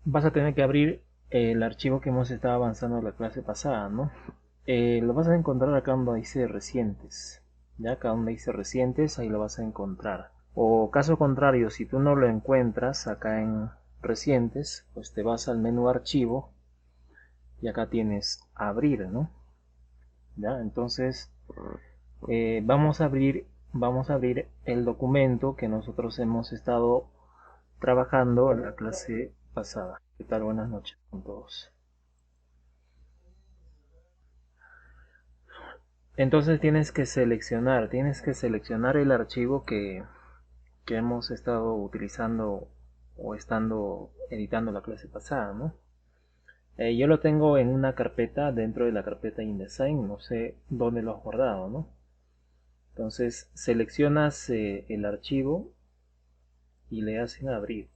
Vas a tener que abrir el archivo que hemos estado avanzando en la clase pasada, ¿no? Lo vas a encontrar acá donde dice recientes. Ya acá donde dice recientes, ahí lo vas a encontrar. O caso contrario, si tú no lo encuentras acá en recientes, pues te vas al menú archivo y acá tienes abrir, ¿no? Ya, entonces vamos a abrir el documento que nosotros hemos estado trabajando en la clase pasada. ¿Qué tal? Buenas noches con todos. Entonces tienes que seleccionar el archivo que hemos estado utilizando o estando editando la clase pasada, ¿no? Yo lo tengo en una carpeta dentro de la carpeta InDesign, no sé dónde lo has guardado, ¿no? Entonces seleccionas el archivo y le das en abrir.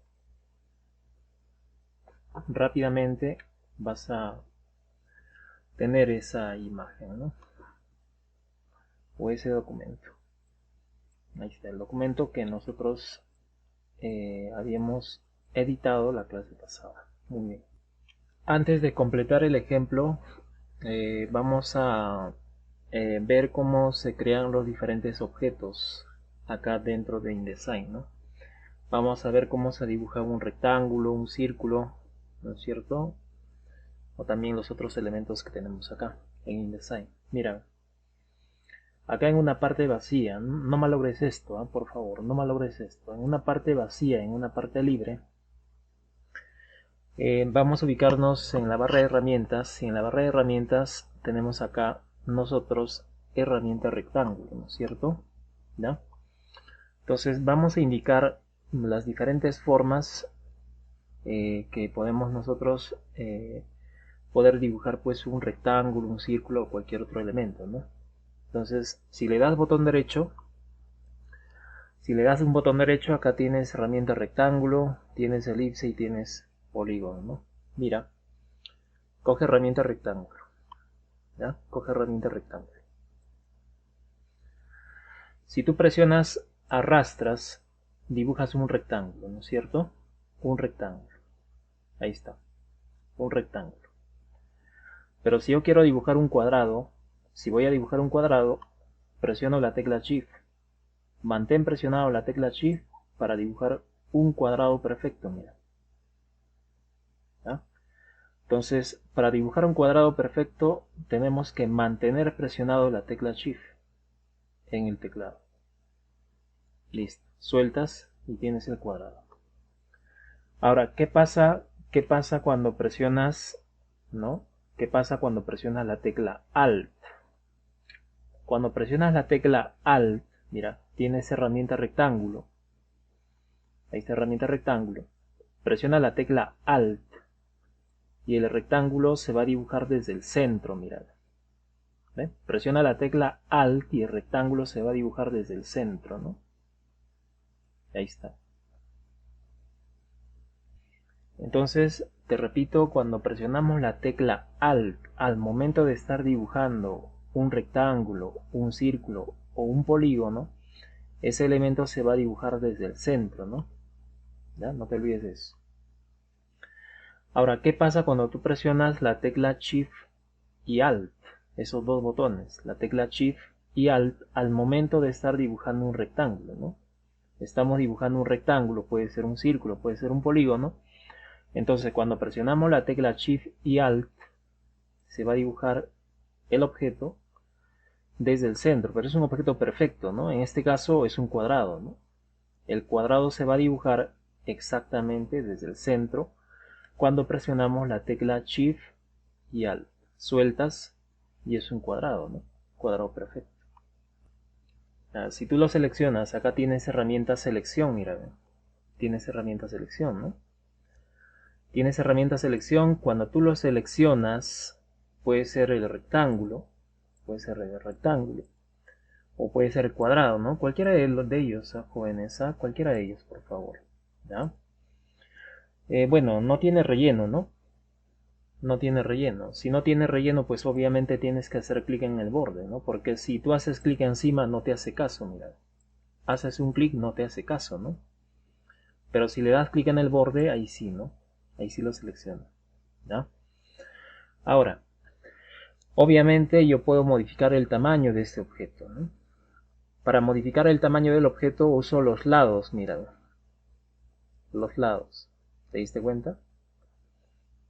Rápidamente vas a tener esa imagen, ¿no? O ese documento. Ahí está el documento que nosotros habíamos editado la clase pasada. Muy bien. Antes de completar el ejemplo, vamos a ver cómo se crean los diferentes objetos acá dentro de InDesign, ¿no? Vamos a ver cómo se dibuja un rectángulo, un círculo, ¿no es cierto? O también los otros elementos que tenemos acá en InDesign. Mira, acá en una parte vacía, no malogres esto, por favor, no malogres esto. En una parte vacía, en una parte libre, vamos a ubicarnos en la barra de herramientas. Y en la barra de herramientas tenemos acá nosotros herramienta rectángulo, ¿no es cierto? ¿Ya? Entonces vamos a indicar las diferentes formas que podemos nosotros poder dibujar pues un rectángulo, un círculo o cualquier otro elemento, ¿no? Entonces si le das botón derecho, si le das un botón derecho, acá tienes herramienta rectángulo, tienes elipse y tienes polígono, ¿no? Mira, coge herramienta rectángulo, ¿ya? Coge herramienta rectángulo. Si tú presionas arrastras, dibujas un rectángulo, ¿no es cierto? Un rectángulo. Ahí está, un rectángulo. Pero si yo quiero dibujar un cuadrado, si voy a dibujar un cuadrado, presiono la tecla Shift. Mantén presionado la tecla Shift para dibujar un cuadrado perfecto, mira. ¿Ya? Entonces, para dibujar un cuadrado perfecto, tenemos que mantener presionado la tecla Shift en el teclado. Listo. Sueltas y tienes el cuadrado. Ahora, ¿qué pasa cuando presionas, ¿no? ¿Qué pasa cuando presionas la tecla Alt? Cuando presionas la tecla Alt, mira, tienes herramienta rectángulo. Ahí está herramienta rectángulo. Presiona la tecla Alt y el rectángulo se va a dibujar desde el centro, mira. ¿Ve? Presiona la tecla Alt y el rectángulo se va a dibujar desde el centro, ¿no? Ahí está. Entonces, te repito, cuando presionamos la tecla Alt al momento de estar dibujando un rectángulo, un círculo o un polígono, ese elemento se va a dibujar desde el centro, ¿no? ¿Ya? No te olvides de eso. Ahora, ¿qué pasa cuando tú presionas la tecla Shift y Alt? Esos dos botones, la tecla Shift y Alt al momento de estar dibujando un rectángulo, ¿no? Estamos dibujando un rectángulo, puede ser un círculo, puede ser un polígono. Entonces, cuando presionamos la tecla Shift y Alt, se va a dibujar el objeto desde el centro, pero es un objeto perfecto, ¿no? En este caso es un cuadrado, ¿no? El cuadrado se va a dibujar exactamente desde el centro cuando presionamos la tecla Shift y Alt. Sueltas y es un cuadrado, ¿no? Cuadrado perfecto. Si tú lo seleccionas, acá tienes herramienta selección, mira, tienes herramienta selección, ¿no? Tienes herramienta selección, cuando tú lo seleccionas, puede ser el rectángulo, o puede ser el cuadrado, ¿no? Cualquiera de ellos, jóvenes, cualquiera de ellos, por favor, ¿ya? Bueno, no tiene relleno, ¿no? No tiene relleno. Si no tiene relleno, pues obviamente tienes que hacer clic en el borde, ¿no? Porque si tú haces clic encima, no te hace caso, mira. haces un clic no te hace caso, ¿no? Pero si le das clic en el borde, ahí sí, ¿no? Ahí sí lo selecciona, ¿ya? Ahora, obviamente yo puedo modificar el tamaño de este objeto, ¿no? Para modificar el tamaño del objeto uso los lados, mira, los lados. ¿Te diste cuenta?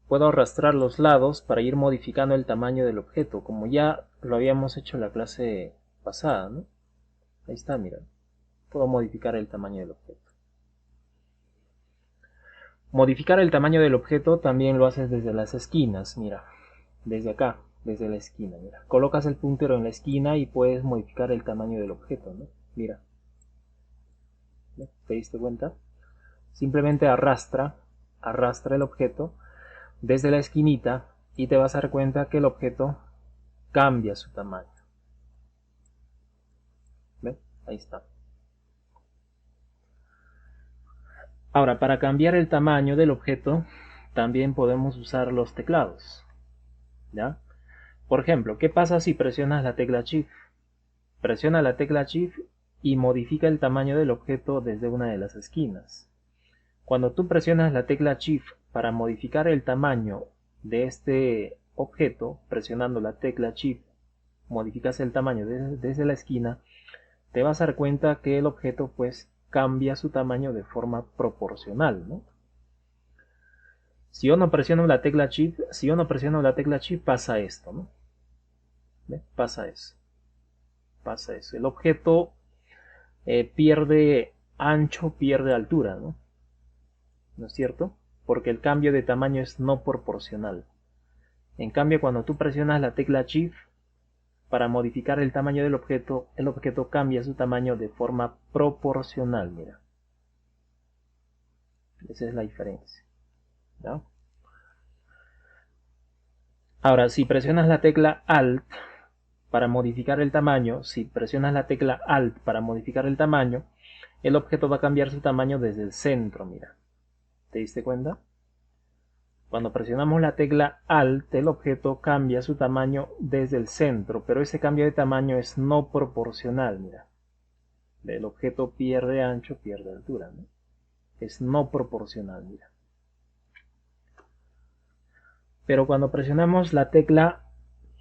Puedo arrastrar los lados para ir modificando el tamaño del objeto, como ya lo habíamos hecho en la clase pasada, ¿no? Ahí está, mira. Puedo modificar el tamaño del objeto. Modificar el tamaño del objeto también lo haces desde las esquinas, mira. Desde acá, desde la esquina, mira. Colocas el puntero en la esquina y puedes modificar el tamaño del objeto, ¿no? Mira. ¿Te diste cuenta? Simplemente arrastra el objeto desde la esquinita y te vas a dar cuenta que el objeto cambia su tamaño. ¿Ves? Ahí está. Ahora, para cambiar el tamaño del objeto, también podemos usar los teclados, ¿ya? Por ejemplo, ¿qué pasa si presionas la tecla Shift? Presiona la tecla Shift y modifica el tamaño del objeto desde una de las esquinas. Cuando tú presionas la tecla Shift para modificar el tamaño de este objeto, presionando la tecla Shift, modificas el tamaño desde la esquina, te vas a dar cuenta que el objeto pues cambia su tamaño de forma proporcional, ¿no? Si yo no presiono la tecla Shift, pasa esto, ¿no? ¿Ve? Pasa eso. El objeto pierde ancho, pierde altura, ¿no? ¿No es cierto? Porque el cambio de tamaño es no proporcional. En cambio, cuando tú presionas la tecla Shift para modificar el tamaño del objeto, el objeto cambia su tamaño de forma proporcional, mira. Esa es la diferencia, ¿no? Ahora, si presionas la tecla Alt para modificar el tamaño, el objeto va a cambiar su tamaño desde el centro, mira. ¿Te diste cuenta? Cuando presionamos la tecla Alt, el objeto cambia su tamaño desde el centro, pero ese cambio de tamaño es no proporcional, mira. El objeto pierde ancho, pierde altura, ¿no? Es no proporcional, mira. Pero cuando presionamos la tecla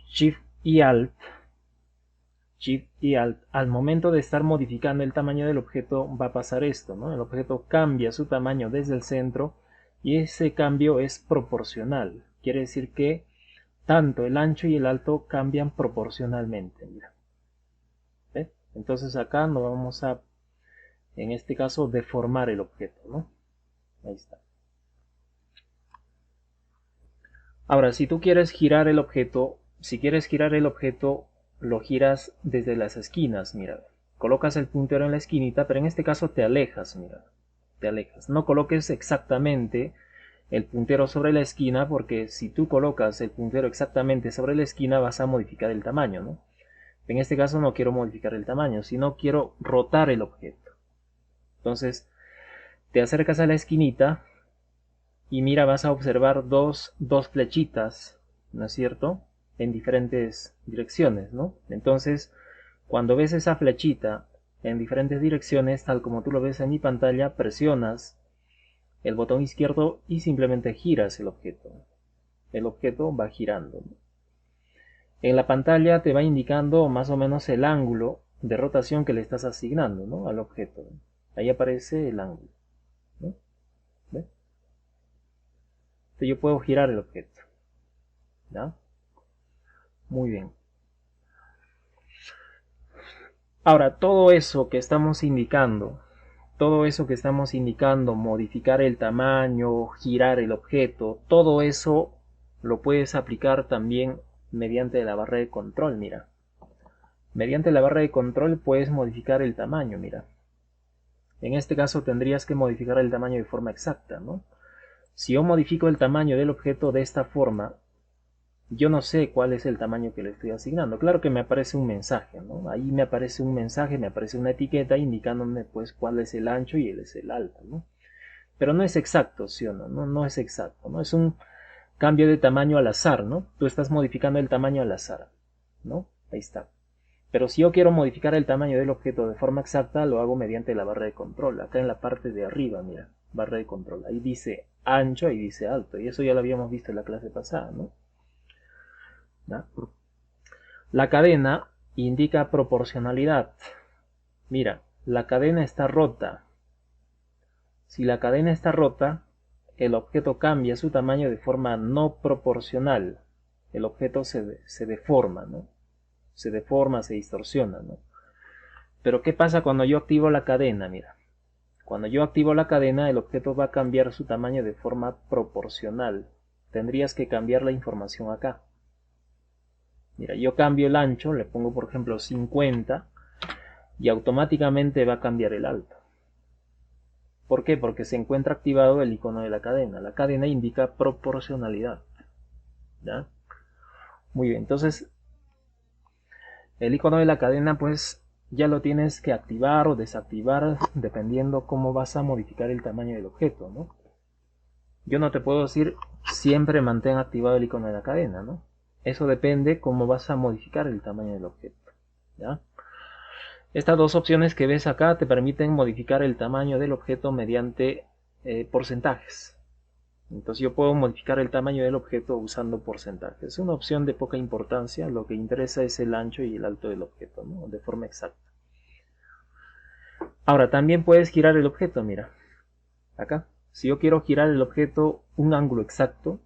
Shift y Alt, al momento de estar modificando el tamaño del objeto va a pasar esto, ¿no? El objeto cambia su tamaño desde el centro y ese cambio es proporcional. Quiere decir que tanto el ancho y el alto cambian proporcionalmente, mira. ¿Ves? Entonces acá no vamos a, en este caso, deformar el objeto, ¿no? Ahí está. Ahora, si tú quieres girar el objeto, lo giras desde las esquinas, mira. Colocas el puntero en la esquinita, pero en este caso te alejas, mira. Te alejas. No coloques exactamente el puntero sobre la esquina, porque si tú colocas el puntero exactamente sobre la esquina vas a modificar el tamaño, ¿no? En este caso no quiero modificar el tamaño, sino quiero rotar el objeto. Entonces, te acercas a la esquinita y mira, vas a observar dos flechitas, ¿no es cierto? En diferentes direcciones, ¿no? Entonces, cuando ves esa flechita en diferentes direcciones, tal como tú lo ves en mi pantalla, presionas el botón izquierdo y simplemente giras el objeto. El objeto va girando, ¿no? En la pantalla te va indicando más o menos el ángulo de rotación que le estás asignando, ¿no? Al objeto. Ahí aparece el ángulo, ¿no? ¿Ves? Entonces yo puedo girar el objeto, ¿ya? Muy bien. Ahora, todo eso que estamos indicando, modificar el tamaño, girar el objeto, todo eso lo puedes aplicar también mediante la barra de control, mira. Mediante la barra de control puedes modificar el tamaño, mira. En este caso tendrías que modificar el tamaño de forma exacta, ¿no? Si yo modifico el tamaño del objeto de esta forma, yo no sé cuál es el tamaño que le estoy asignando. Claro que me aparece un mensaje, ¿no? Ahí me aparece un mensaje, me aparece una etiqueta indicándome pues cuál es el ancho y él es el alto, ¿no? Pero no es exacto, ¿sí o no? No es exacto, ¿no? Es un cambio de tamaño al azar, ¿no? Tú estás modificando el tamaño al azar, ¿no? Ahí está. Pero si yo quiero modificar el tamaño del objeto de forma exacta, lo hago mediante la barra de control. Acá en la parte de arriba, mira, barra de control. Ahí dice ancho, ahí dice alto. Y eso ya lo habíamos visto en la clase pasada, ¿no? ¿Ya? La cadena indica proporcionalidad. Mira, la cadena está rota. Si la cadena está rota, el objeto cambia su tamaño de forma no proporcional. El objeto se deforma, ¿no? Se deforma, se distorsiona, ¿no? Pero ¿qué pasa cuando yo activo la cadena? Mira, cuando yo activo la cadena, el objeto va a cambiar su tamaño de forma proporcional. Tendrías que cambiar la información acá. Mira, yo cambio el ancho, le pongo por ejemplo 50 y automáticamente va a cambiar el alto. ¿Por qué? Porque se encuentra activado el icono de la cadena. La cadena indica proporcionalidad. ¿Ya? Muy bien, entonces el icono de la cadena pues ya lo tienes que activar o desactivar dependiendo cómo vas a modificar el tamaño del objeto, ¿no? Yo no te puedo decir siempre mantén activado el icono de la cadena, ¿no? Eso depende cómo vas a modificar el tamaño del objeto, ¿ya? Estas dos opciones que ves acá te permiten modificar el tamaño del objeto mediante porcentajes. Entonces yo puedo modificar el tamaño del objeto usando porcentajes. Es una opción de poca importancia, lo que interesa es el ancho y el alto del objeto, ¿no? De forma exacta. Ahora también puedes girar el objeto, mira, acá. Si yo quiero girar el objeto un ángulo exacto,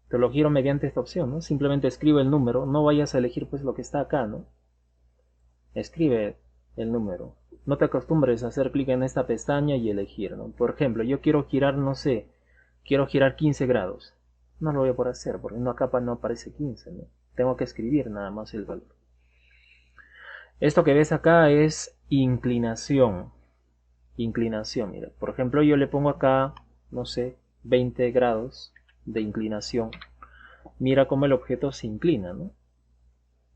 te lo giro mediante esta opción, ¿no? Simplemente escribe el número, no vayas a elegir pues lo que está acá, ¿no? Escribe el número. No te acostumbres a hacer clic en esta pestaña y elegir, ¿no? Por ejemplo, yo quiero girar, no sé, quiero girar 15 grados. No lo voy a poder hacer porque acá no aparece 15, ¿no? Tengo que escribir nada más el valor. Esto que ves acá es inclinación. Inclinación, mira. Por ejemplo, yo le pongo acá, no sé, 20 grados de inclinación. Mira cómo el objeto se inclina, ¿no?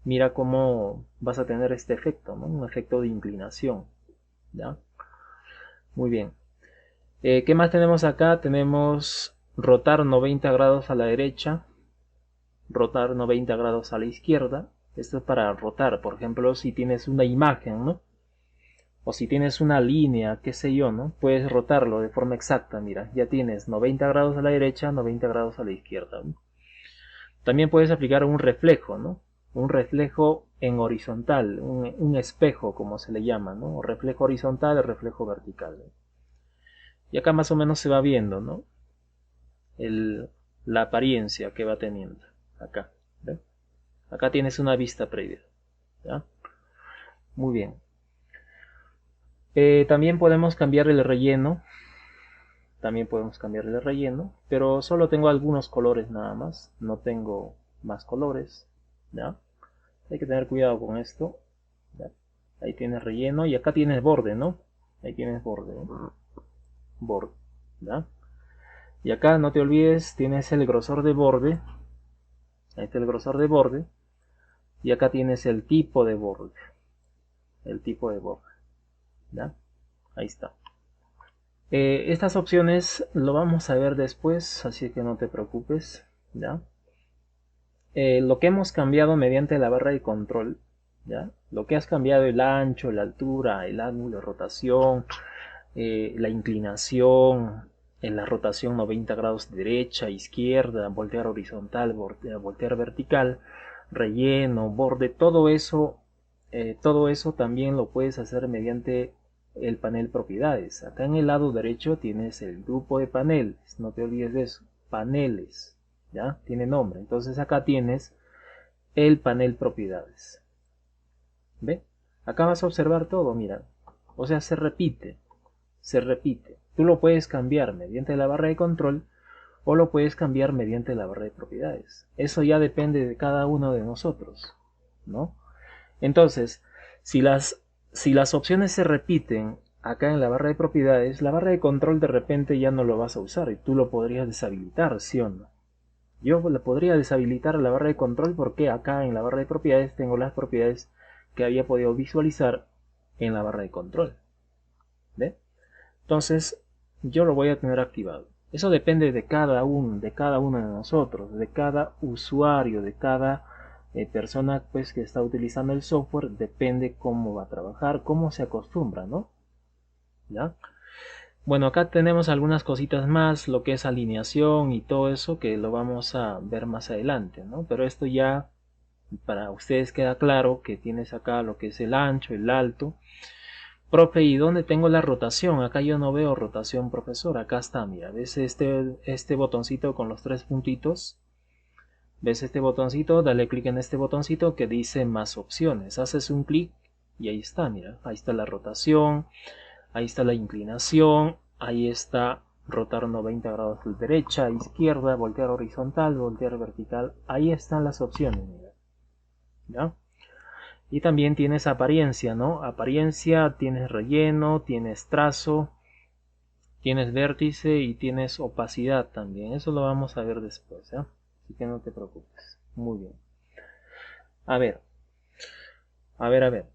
Mira cómo vas a tener este efecto, ¿no? Un efecto de inclinación, ¿ya? Muy bien. ¿Qué más tenemos acá? Tenemos rotar 90 grados a la derecha, rotar 90 grados a la izquierda. Esto es para rotar, por ejemplo, si tienes una imagen, ¿no? O si tienes una línea, qué sé yo, ¿no? Puedes rotarlo de forma exacta, mira, ya tienes 90 grados a la derecha, 90 grados a la izquierda, ¿no? También puedes aplicar un reflejo, ¿no? Un reflejo en horizontal, un espejo, como se le llama, ¿no? Reflejo horizontal, reflejo vertical, ¿no? Y acá más o menos se va viendo, ¿no? La apariencia que va teniendo. Acá, ¿ve? Acá tienes una vista previa, ¿ya? Muy bien. También podemos cambiar el relleno. También podemos cambiar el relleno, pero solo tengo algunos colores nada más. No tengo más colores, ¿ya? Hay que tener cuidado con esto. ¿Ya? Ahí tienes relleno y acá tienes borde, ¿no? Ahí tienes borde, ¿no? Borde, ¿ya? Y acá no te olvides, tienes el grosor de borde. Ahí está el grosor de borde. Y acá tienes el tipo de borde. El tipo de borde, ¿ya? Ahí está. Estas opciones lo vamos a ver después, así que no te preocupes, ¿ya? Lo que hemos cambiado mediante la barra de control, ¿ya? Lo que has cambiado, el ancho, la altura, el ángulo de rotación, la inclinación, en la rotación 90 grados derecha, izquierda, voltear horizontal, voltear vertical, relleno, borde, todo eso también lo puedes hacer mediante el panel propiedades. Acá en el lado derecho tienes el grupo de paneles, no te olvides de eso, paneles, ¿ya? Tiene nombre. Entonces acá tienes el panel propiedades. ¿Ve? Acá vas a observar todo, mira. O sea, se repite. Se repite. Tú lo puedes cambiar mediante la barra de control o lo puedes cambiar mediante la barra de propiedades. Eso ya depende de cada uno de nosotros, ¿no? Entonces, si las opciones se repiten acá en la barra de propiedades, la barra de control de repente ya no lo vas a usar y tú lo podrías deshabilitar, ¿sí o no? Yo la podría deshabilitar la barra de control porque acá en la barra de propiedades tengo las propiedades que había podido visualizar en la barra de control. ¿Ve? Entonces, yo lo voy a tener activado. Eso depende de cada uno de nosotros, de cada usuario, de cada persona pues que está utilizando el software, depende cómo va a trabajar, cómo se acostumbra, ¿no? ¿Ya? Bueno, acá tenemos algunas cositas más, lo que es alineación y todo eso, que lo vamos a ver más adelante, ¿no? Pero esto ya para ustedes queda claro que tienes acá lo que es el ancho, el alto. Profe, ¿y dónde tengo la rotación? Acá yo no veo rotación, profesor. Acá está, mira, ¿ves este botoncito con los tres puntitos? ¿Ves este botoncito? Dale clic en este botoncito que dice más opciones. Haces un clic y ahí está, mira, ahí está la rotación, ahí está la inclinación, ahí está rotar 90 grados de derecha a izquierda, voltear horizontal, voltear vertical. Ahí están las opciones, mira. ¿Ya? Y también tienes apariencia, ¿no? Apariencia, tienes relleno, tienes trazo, tienes vértice y tienes opacidad también. Eso lo vamos a ver después, ¿eh? Así que no te preocupes. Muy bien. A ver, a ver.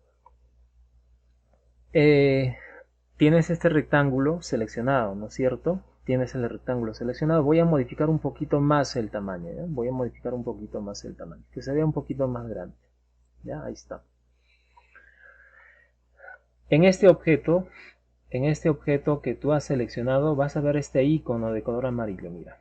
Eh, tienes este rectángulo seleccionado, ¿no es cierto? Tienes el rectángulo seleccionado. Voy a modificar un poquito más el tamaño, ¿ya? Voy a modificar un poquito más el tamaño. Que se vea un poquito más grande. ¿Ya? Ahí está. En este objeto que tú has seleccionado vas a ver este icono de color amarillo, mira.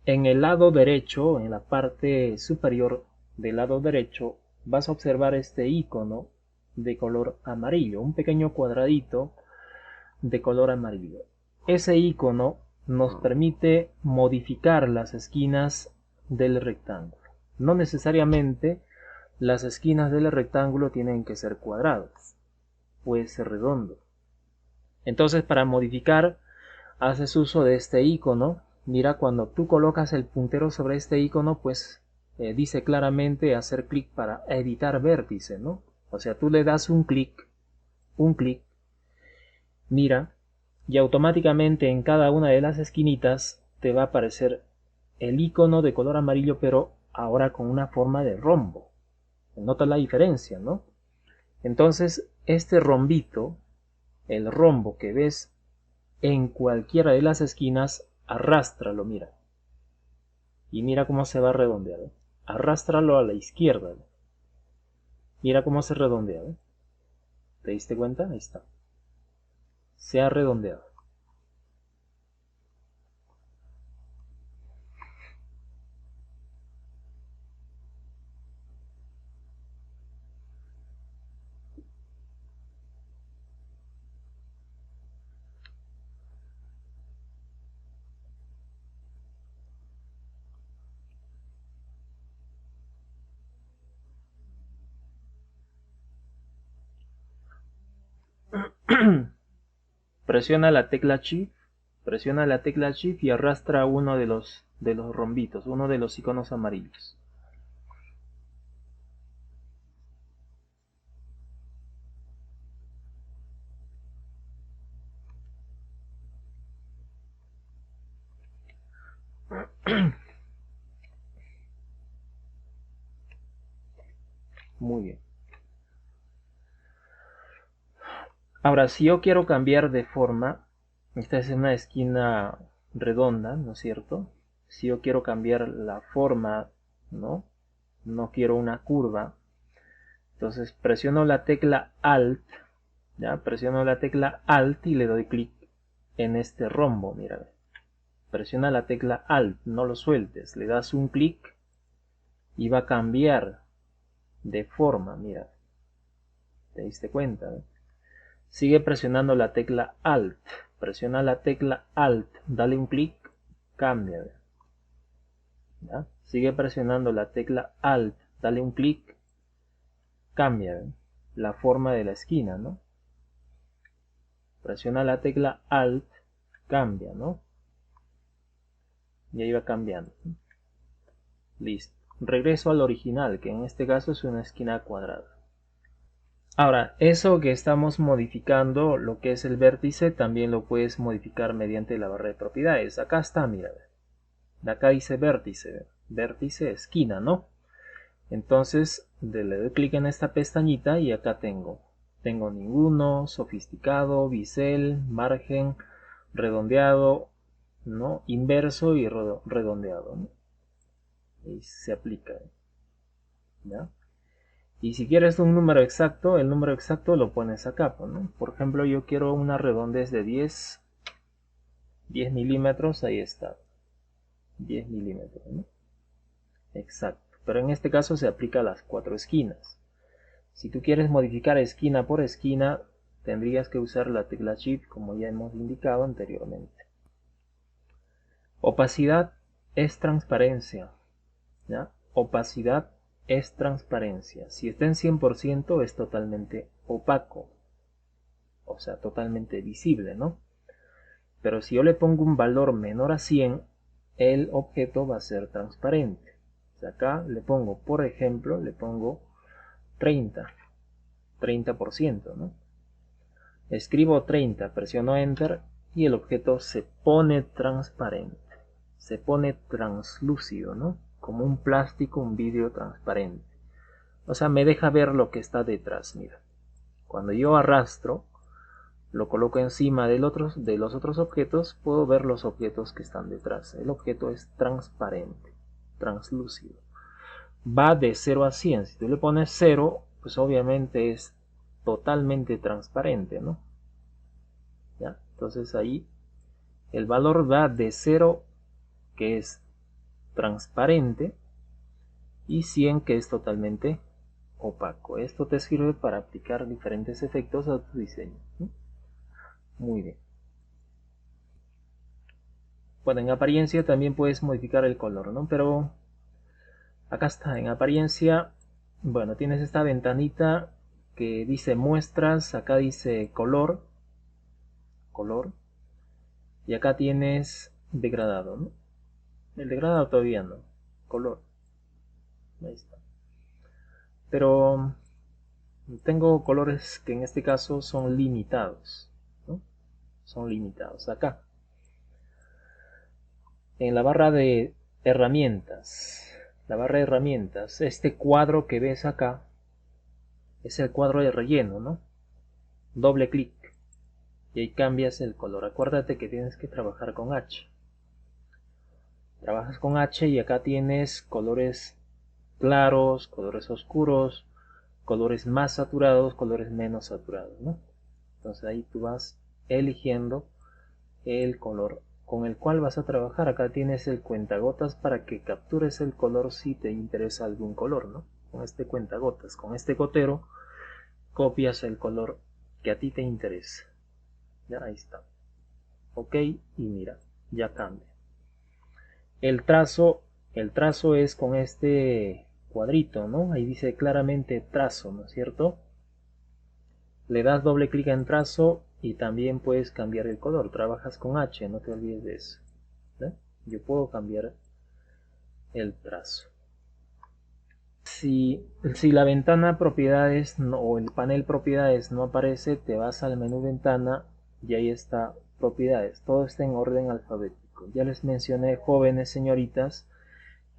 En el lado derecho, en la parte superior del lado derecho, vas a observar este icono de color amarillo, un pequeño cuadradito de color amarillo. Ese icono nos permite modificar las esquinas del rectángulo. No necesariamente las esquinas del rectángulo tienen que ser cuadradas, puede ser redondo. Entonces, para modificar, haces uso de este icono. Mira, cuando tú colocas el puntero sobre este icono, pues dice claramente hacer clic para editar vértice, ¿no? O sea, tú le das un clic, mira, y automáticamente en cada una de las esquinitas te va a aparecer el icono de color amarillo, pero ahora con una forma de rombo. Nota la diferencia, ¿no? Entonces, este rombito, el rombo que ves en cualquiera de las esquinas, arrástralo, mira. Y mira cómo se va redondeado. Arrástralo a la izquierda. Mira cómo se redondea. ¿Te diste cuenta? Ahí está. Se ha redondeado. Presiona la tecla Shift. Presiona la tecla Shift y arrastra uno de los rombitos, uno de los iconos amarillos. Muy bien. Ahora, si yo quiero cambiar de forma, esta es una esquina redonda, ¿no es cierto? Si yo quiero cambiar la forma, ¿no? No quiero una curva. Entonces presiono la tecla Alt, ¿ya? Presiono la tecla Alt y le doy clic en este rombo, mira. Presiona la tecla Alt, no lo sueltes, le das un clic y va a cambiar de forma, mira. ¿Te diste cuenta? Sigue presionando la tecla Alt. Presiona la tecla Alt, dale un clic, cambia. ¿Ya? Sigue presionando la tecla Alt, dale un clic, cambia la forma de la esquina, ¿no? Presiona la tecla Alt, cambia, ¿no? Y ahí va cambiando. Listo. Regreso al original, que en este caso es una esquina cuadrada. Ahora, eso que estamos modificando, lo que es el vértice, también lo puedes modificar mediante la barra de propiedades. Acá está, mira. De acá dice vértice. Vértice, esquina, ¿no? Entonces, le doy clic en esta pestañita y acá tengo ninguno, sofisticado, bisel, margen, redondeado, ¿no? Inverso y redondeado, ¿no? Y se aplica. ¿ya? Y si quieres un número exacto, el número exacto lo pones acá, ¿no? Por ejemplo, yo quiero una redondez de 10 milímetros, ahí está, 10 milímetros, ¿no? Exacto, pero en este caso se aplica a las 4 esquinas. Si tú quieres modificar esquina por esquina, tendrías que usar la tecla Shift, como ya hemos indicado anteriormente. Opacidad es transparencia, ¿ya? Opacidad es transparencia. Si está en 100% es totalmente opaco, o sea, totalmente visible, ¿no? Pero si yo le pongo un valor menor a 100, el objeto va a ser transparente. O sea, acá le pongo, por ejemplo, le pongo 30%, ¿no? Escribo 30, presiono Enter y el objeto se pone transparente, se pone translúcido, ¿no? Como un plástico, un vidrio transparente. O sea, me deja ver lo que está detrás, mira. Cuando yo arrastro, lo coloco encima de los otros objetos, puedo ver los objetos que están detrás. El objeto es transparente, translúcido. Va de 0 a 100. Si tú le pones 0, pues obviamente es totalmente transparente, ¿no? ¿Ya? Entonces ahí el valor va de 0, que es transparente, y 100, que es totalmente opaco. Esto te sirve para aplicar diferentes efectos a tu diseño, ¿sí? Muy bien. Bueno, en apariencia también puedes modificar el color, ¿no? Pero acá está, en apariencia, bueno, tienes esta ventanita que dice muestras, acá dice color, y acá tienes degradado, ¿no? El degradado todavía no, color, ahí está. Pero tengo colores que en este caso son limitados, ¿no? Son limitados. Acá, en la barra de herramientas, este cuadro que ves acá es el cuadro de relleno, ¿no? Doble clic y ahí cambias el color. Acuérdate que tienes que trabajar con H. Trabajas con H y acá tienes colores claros, colores oscuros, colores más saturados, colores menos saturados, ¿no? Entonces ahí tú vas eligiendo el color con el cual vas a trabajar. Acá tienes el cuentagotas para que captures el color si te interesa algún color, ¿no? Con este cuentagotas, con este gotero, copias el color que a ti te interesa. Ya, ahí está. Ok, y mira, ya cambia. El trazo es con este cuadrito, ¿no? Ahí dice claramente trazo, ¿no es cierto? Le das doble clic en trazo y también puedes cambiar el color. Trabajas con H, no te olvides de eso. ¿Eh? Yo puedo cambiar el trazo. Si la ventana propiedades o el panel propiedades no aparece, te vas al menú ventana y ahí está propiedades. Todo está en orden alfabético. Ya les mencioné, jóvenes señoritas,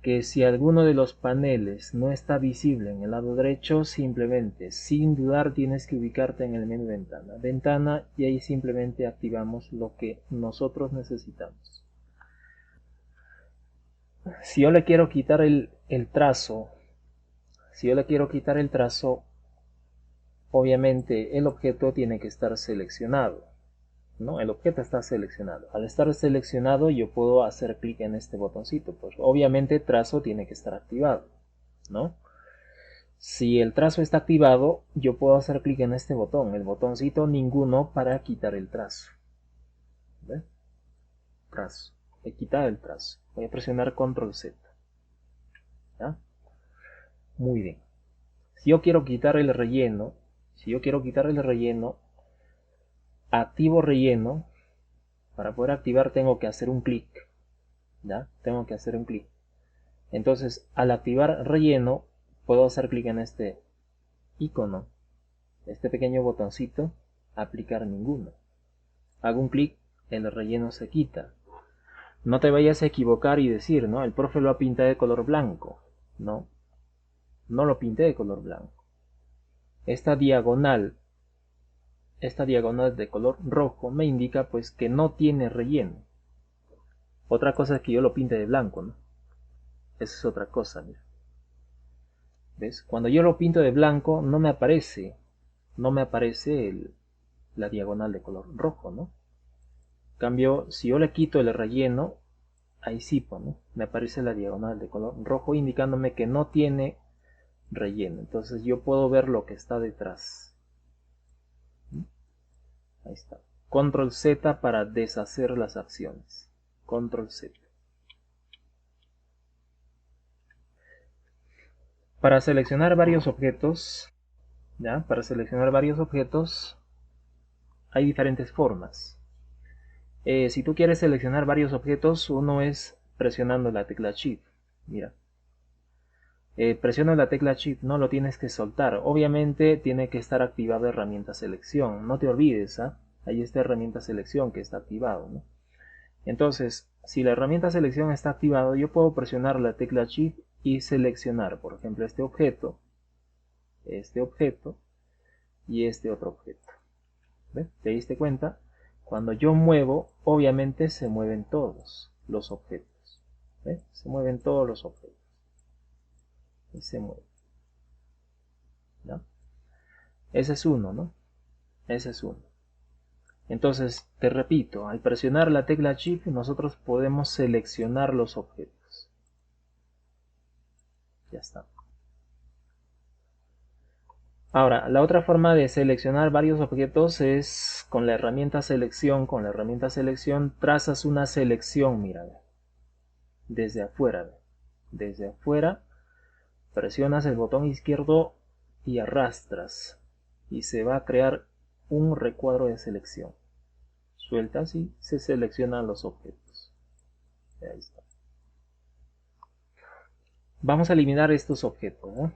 que si alguno de los paneles no está visible en el lado derecho, simplemente, sin dudar, tienes que ubicarte en el menú ventana, y ahí simplemente activamos lo que nosotros necesitamos. Si yo le quiero quitar el trazo, obviamente el objeto tiene que estar seleccionado, ¿no? El objeto está seleccionado. Al estar seleccionado, yo puedo hacer clic en este botoncito. Pues obviamente trazo tiene que estar activado, ¿no? Si el trazo está activado, yo puedo hacer clic en este botón, el botoncito ninguno, para quitar el trazo. ¿Ves? Trazo. He quitado el trazo. Voy a presionar Control Z. ¿Ya? Muy bien. Si yo quiero quitar el relleno, activo relleno. Para poder activar tengo que hacer un clic. ¿Ya? Tengo que hacer un clic. Entonces, al activar relleno, puedo hacer clic en este icono, este pequeño botoncito, aplicar ninguno. Hago un clic, el relleno se quita. No te vayas a equivocar y decir, ¿no? El profe lo ha pintado de color blanco. No, no lo pinté de color blanco. Esta diagonal de color rojo me indica pues que no tiene relleno. Otra cosa es que yo lo pinte de blanco, ¿no? Esa es otra cosa, mira. ¿Ves? Cuando yo lo pinto de blanco no me aparece la diagonal de color rojo, ¿no? En cambio, si yo le quito el relleno, ahí sí, pues, ¿no? Me aparece la diagonal de color rojo indicándome que no tiene relleno. Entonces yo puedo ver lo que está detrás. Ahí está. Control Z para deshacer las acciones. Control Z. Para seleccionar varios objetos, ¿ya? Para seleccionar varios objetos hay diferentes formas. Si tú quieres seleccionar varios objetos, uno es presionando la tecla Shift. Mira. Presiono la tecla Shift, no lo tienes que soltar. Obviamente tiene que estar activada herramienta selección. No te olvides, ¿ah? Ahí está herramienta selección que está activado, ¿no? Entonces, si la herramienta selección está activada, yo puedo presionar la tecla Shift y seleccionar, por ejemplo, este objeto y este otro objeto. ¿Ves? ¿Te diste cuenta? Cuando yo muevo, obviamente se mueven todos los objetos. ¿Ves? Se mueven todos los objetos. Y se mueven. ¿Ya? Ese es uno, ¿no? Ese es uno. Entonces, te repito, al presionar la tecla Shift, nosotros podemos seleccionar los objetos. Ya está. Ahora, la otra forma de seleccionar varios objetos es con la herramienta selección. Con la herramienta selección trazas una selección, mira, desde afuera. Desde afuera presionas el botón izquierdo y arrastras y se va a crear un recuadro de selección. Sueltas y se seleccionan los objetos. Ahí está. Vamos a eliminar estos objetos, ¿no?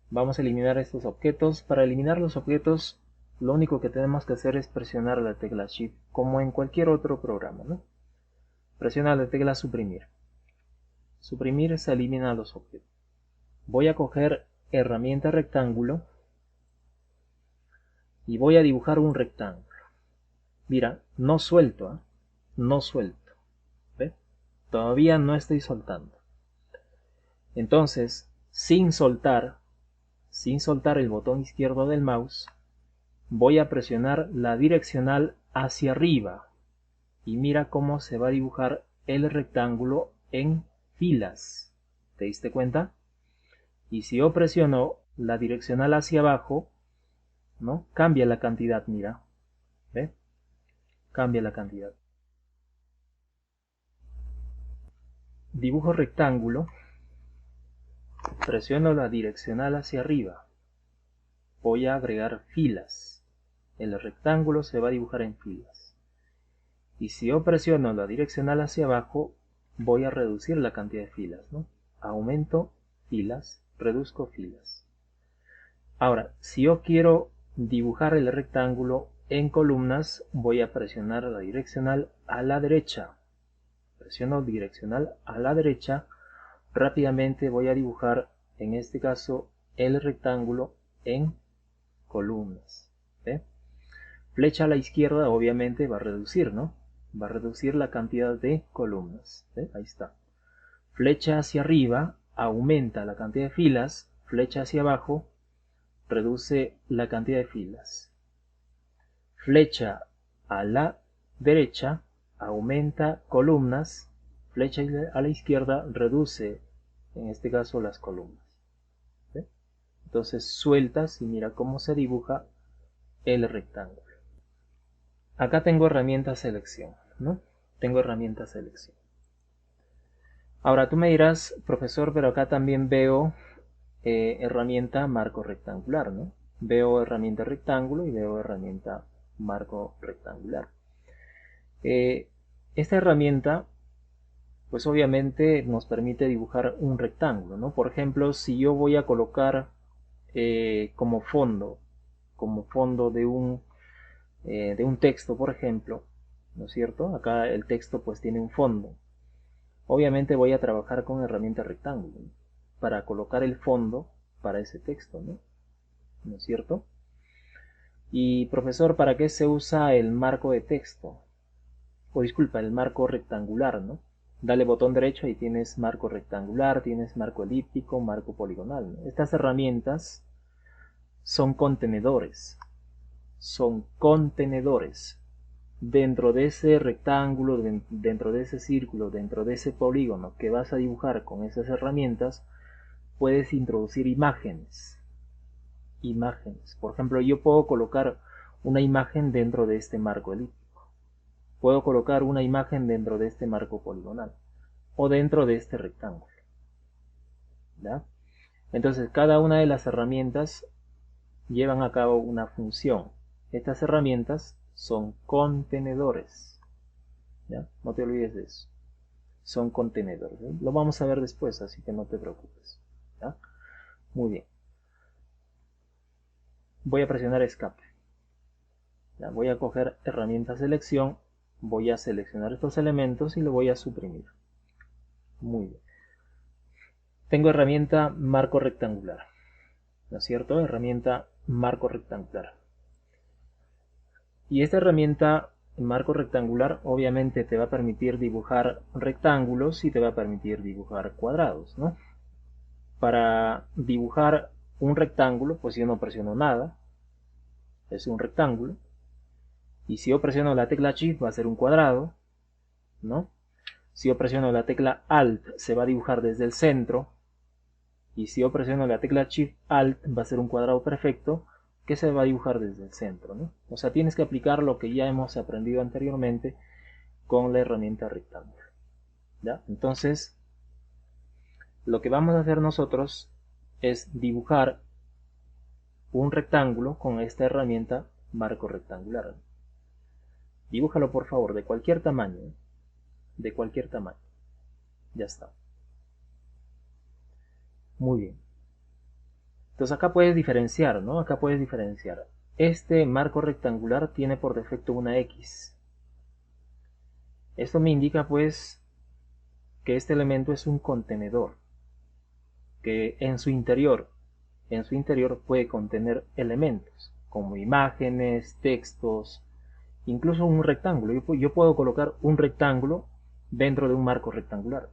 Vamos a eliminar estos objetos. Para eliminar los objetos, lo único que tenemos que hacer es presionar la tecla Shift, como en cualquier otro programa, ¿no? Presiona la tecla suprimir. Suprimir se elimina los objetos. Voy a coger herramienta rectángulo y voy a dibujar un rectángulo. Mira, no suelto, ¿eh? No suelto. ¿Ve? Todavía no estoy soltando. Entonces, sin soltar el botón izquierdo del mouse, voy a presionar la direccional hacia arriba y mira cómo se va a dibujar el rectángulo en filas. ¿Te diste cuenta? Y si yo presiono la direccional hacia abajo, ¿no? Cambia la cantidad, mira. ¿Ve? Cambia la cantidad. Dibujo rectángulo, presiono la direccional hacia arriba. Voy a agregar filas. El rectángulo se va a dibujar en filas. Y si yo presiono la direccional hacia abajo, voy a reducir la cantidad de filas, ¿no? Aumento filas, reduzco filas. Ahora, si yo quiero dibujar el rectángulo en columnas, voy a presionar la direccional a la derecha. Presiono direccional a la derecha. Rápidamente voy a dibujar, en este caso, el rectángulo en columnas. ¿Ve? Flecha a la izquierda, obviamente, va a reducir, ¿no? Va a reducir la cantidad de columnas. ¿Ve? Ahí está. Flecha hacia arriba, aumenta la cantidad de filas. Flecha hacia abajo, reduce la cantidad de filas. Flecha a la derecha, aumenta columnas. Flecha a la izquierda, reduce, en este caso, las columnas. ¿Sí? Entonces sueltas y mira cómo se dibuja el rectángulo. Acá tengo herramienta selección, ¿no? Tengo herramienta selección. Ahora tú me dirás, profesor, pero acá también veo herramienta marco rectangular, ¿no? Veo herramienta rectángulo y veo herramienta marco rectangular. Esta herramienta, pues obviamente nos permite dibujar un rectángulo, ¿no? Por ejemplo, si yo voy a colocar como fondo de un texto, por ejemplo, ¿no es cierto? Acá el texto pues tiene un fondo. Obviamente voy a trabajar con herramienta rectángulo, ¿no? Para colocar el fondo para ese texto, ¿no? ¿No es cierto? Y profesor, ¿para qué se usa el marco de texto? O disculpa, el marco rectangular, ¿no? Dale botón derecho y tienes marco rectangular, tienes marco elíptico, marco poligonal, ¿no? Estas herramientas son contenedores. Son contenedores. Dentro de ese rectángulo, dentro de ese círculo, dentro de ese polígono que vas a dibujar con esas herramientas, puedes introducir imágenes. Por ejemplo, yo puedo colocar una imagen dentro de este marco elíptico. Puedo colocar una imagen dentro de este marco poligonal o dentro de este rectángulo. ¿Ya? Entonces, cada una de las herramientas llevan a cabo una función. Estas herramientas son contenedores. ¿Ya? No te olvides de eso. Son contenedores. ¿Eh? Lo vamos a ver después, así que no te preocupes. ¿Ya? Muy bien. Voy a presionar escape. ¿Ya? Voy a coger herramienta selección. Voy a seleccionar estos elementos y lo voy a suprimir. Muy bien. Tengo herramienta marco rectangular. ¿No es cierto? Herramienta marco rectangular. Y esta herramienta marco rectangular obviamente te va a permitir dibujar rectángulos y te va a permitir dibujar cuadrados, ¿no? Para dibujar un rectángulo, pues yo no presiono nada, es un rectángulo. Y si yo presiono la tecla Shift va a ser un cuadrado, ¿no? Si yo presiono la tecla Alt se va a dibujar desde el centro. Y si yo presiono la tecla Shift Alt va a ser un cuadrado perfecto que se va a dibujar desde el centro, ¿no? O sea, tienes que aplicar lo que ya hemos aprendido anteriormente con la herramienta rectángulo. ¿Ya? Entonces, lo que vamos a hacer nosotros es dibujar un rectángulo con esta herramienta marco rectangular. Dibújalo por favor, de cualquier tamaño, ¿eh? De cualquier tamaño. Ya está. Muy bien. Entonces acá puedes diferenciar, ¿no? Acá puedes diferenciar. Este marco rectangular tiene por defecto una X. Esto me indica pues que este elemento es un contenedor, que en su interior puede contener elementos, como imágenes, textos, incluso un rectángulo. Yo puedo colocar un rectángulo dentro de un marco rectangular.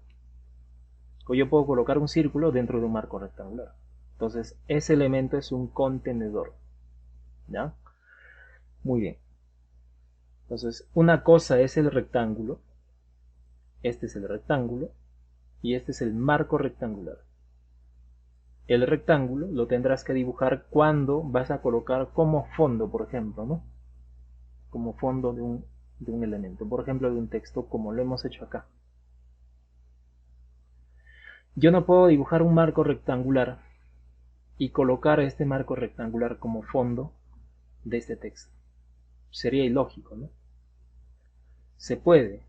O yo puedo colocar un círculo dentro de un marco rectangular. Entonces, ese elemento es un contenedor. ¿Ya? Muy bien. Entonces, una cosa es el rectángulo. Este es el rectángulo. Y este es el marco rectangular. El rectángulo lo tendrás que dibujar cuando vas a colocar como fondo, por ejemplo, ¿no? Como fondo de un elemento. Por ejemplo, de un texto, como lo hemos hecho acá. Yo no puedo dibujar un marco rectangular y colocar este marco rectangular como fondo de este texto. Sería ilógico, ¿no? Se puede,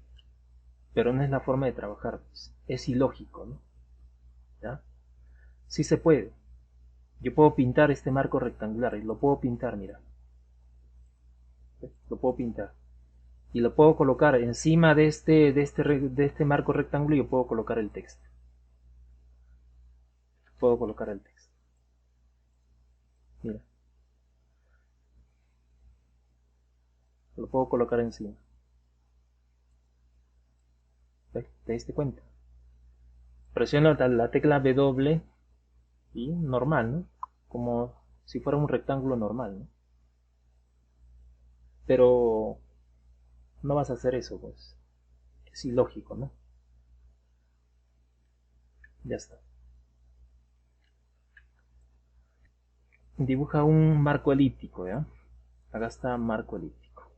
pero no es la forma de trabajar. Es ilógico, ¿no? ¿Ya? Sí se puede. Yo puedo pintar este marco rectangular y lo puedo pintar, mira. Lo puedo pintar. Y lo puedo colocar encima de este marco rectangular y yo puedo colocar el texto. Puedo colocar el texto. Mira. Lo puedo colocar encima. ¿Ves? ¿Te diste cuenta? Presiono la tecla W y normal, ¿no? Como si fuera un rectángulo normal, ¿no? Pero no vas a hacer eso, pues. Es ilógico, ¿no? Ya está. Dibuja un marco elíptico, ¿ya? Acá está marco elíptico.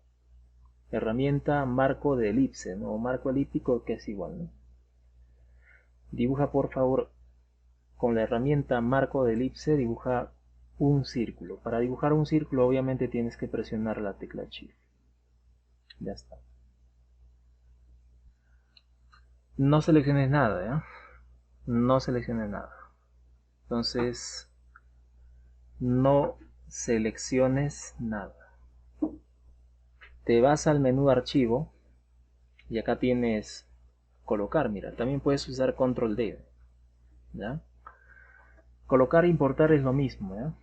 Herramienta marco de elipse, ¿no? Marco elíptico que es igual, ¿no? Dibuja por favor con la herramienta marco de elipse, dibuja un círculo. Para dibujar un círculo obviamente tienes que presionar la tecla Shift. Ya está. No selecciones nada, ¿ya? No selecciones nada. Entonces, no selecciones nada. Te vas al menú archivo y acá tienes colocar, mira, también puedes usar control D, ¿ya? Colocar e importar es lo mismo, ¿ya?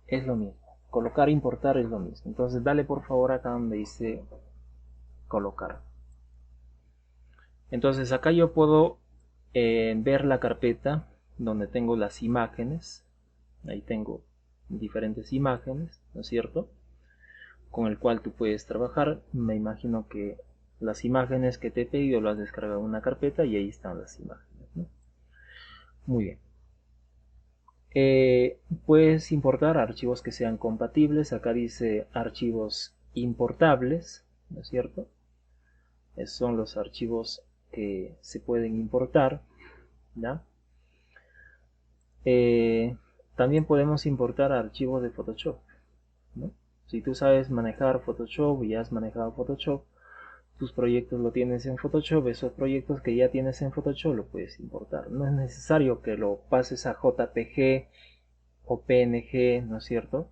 Es lo mismo. Colocar e importar es lo mismo. Entonces dale por favor acá donde dice colocar. Entonces acá yo puedo ver la carpeta donde tengo las imágenes. Ahí tengo diferentes imágenes, ¿no es cierto?, con el cual tú puedes trabajar. Me imagino que las imágenes que te he pedido las has descargado en una carpeta y ahí están las imágenes, ¿no? Muy bien. Puedes importar archivos que sean compatibles. Acá dice archivos importables, ¿no es cierto? Esos son los archivos que se pueden importar, ¿ya? También podemos importar archivos de Photoshop, ¿no? Si tú sabes manejar Photoshop y has manejado Photoshop, tus proyectos lo tienes en Photoshop, esos proyectos que ya tienes en Photoshop lo puedes importar. No es necesario que lo pases a JPG o PNG, ¿no es cierto?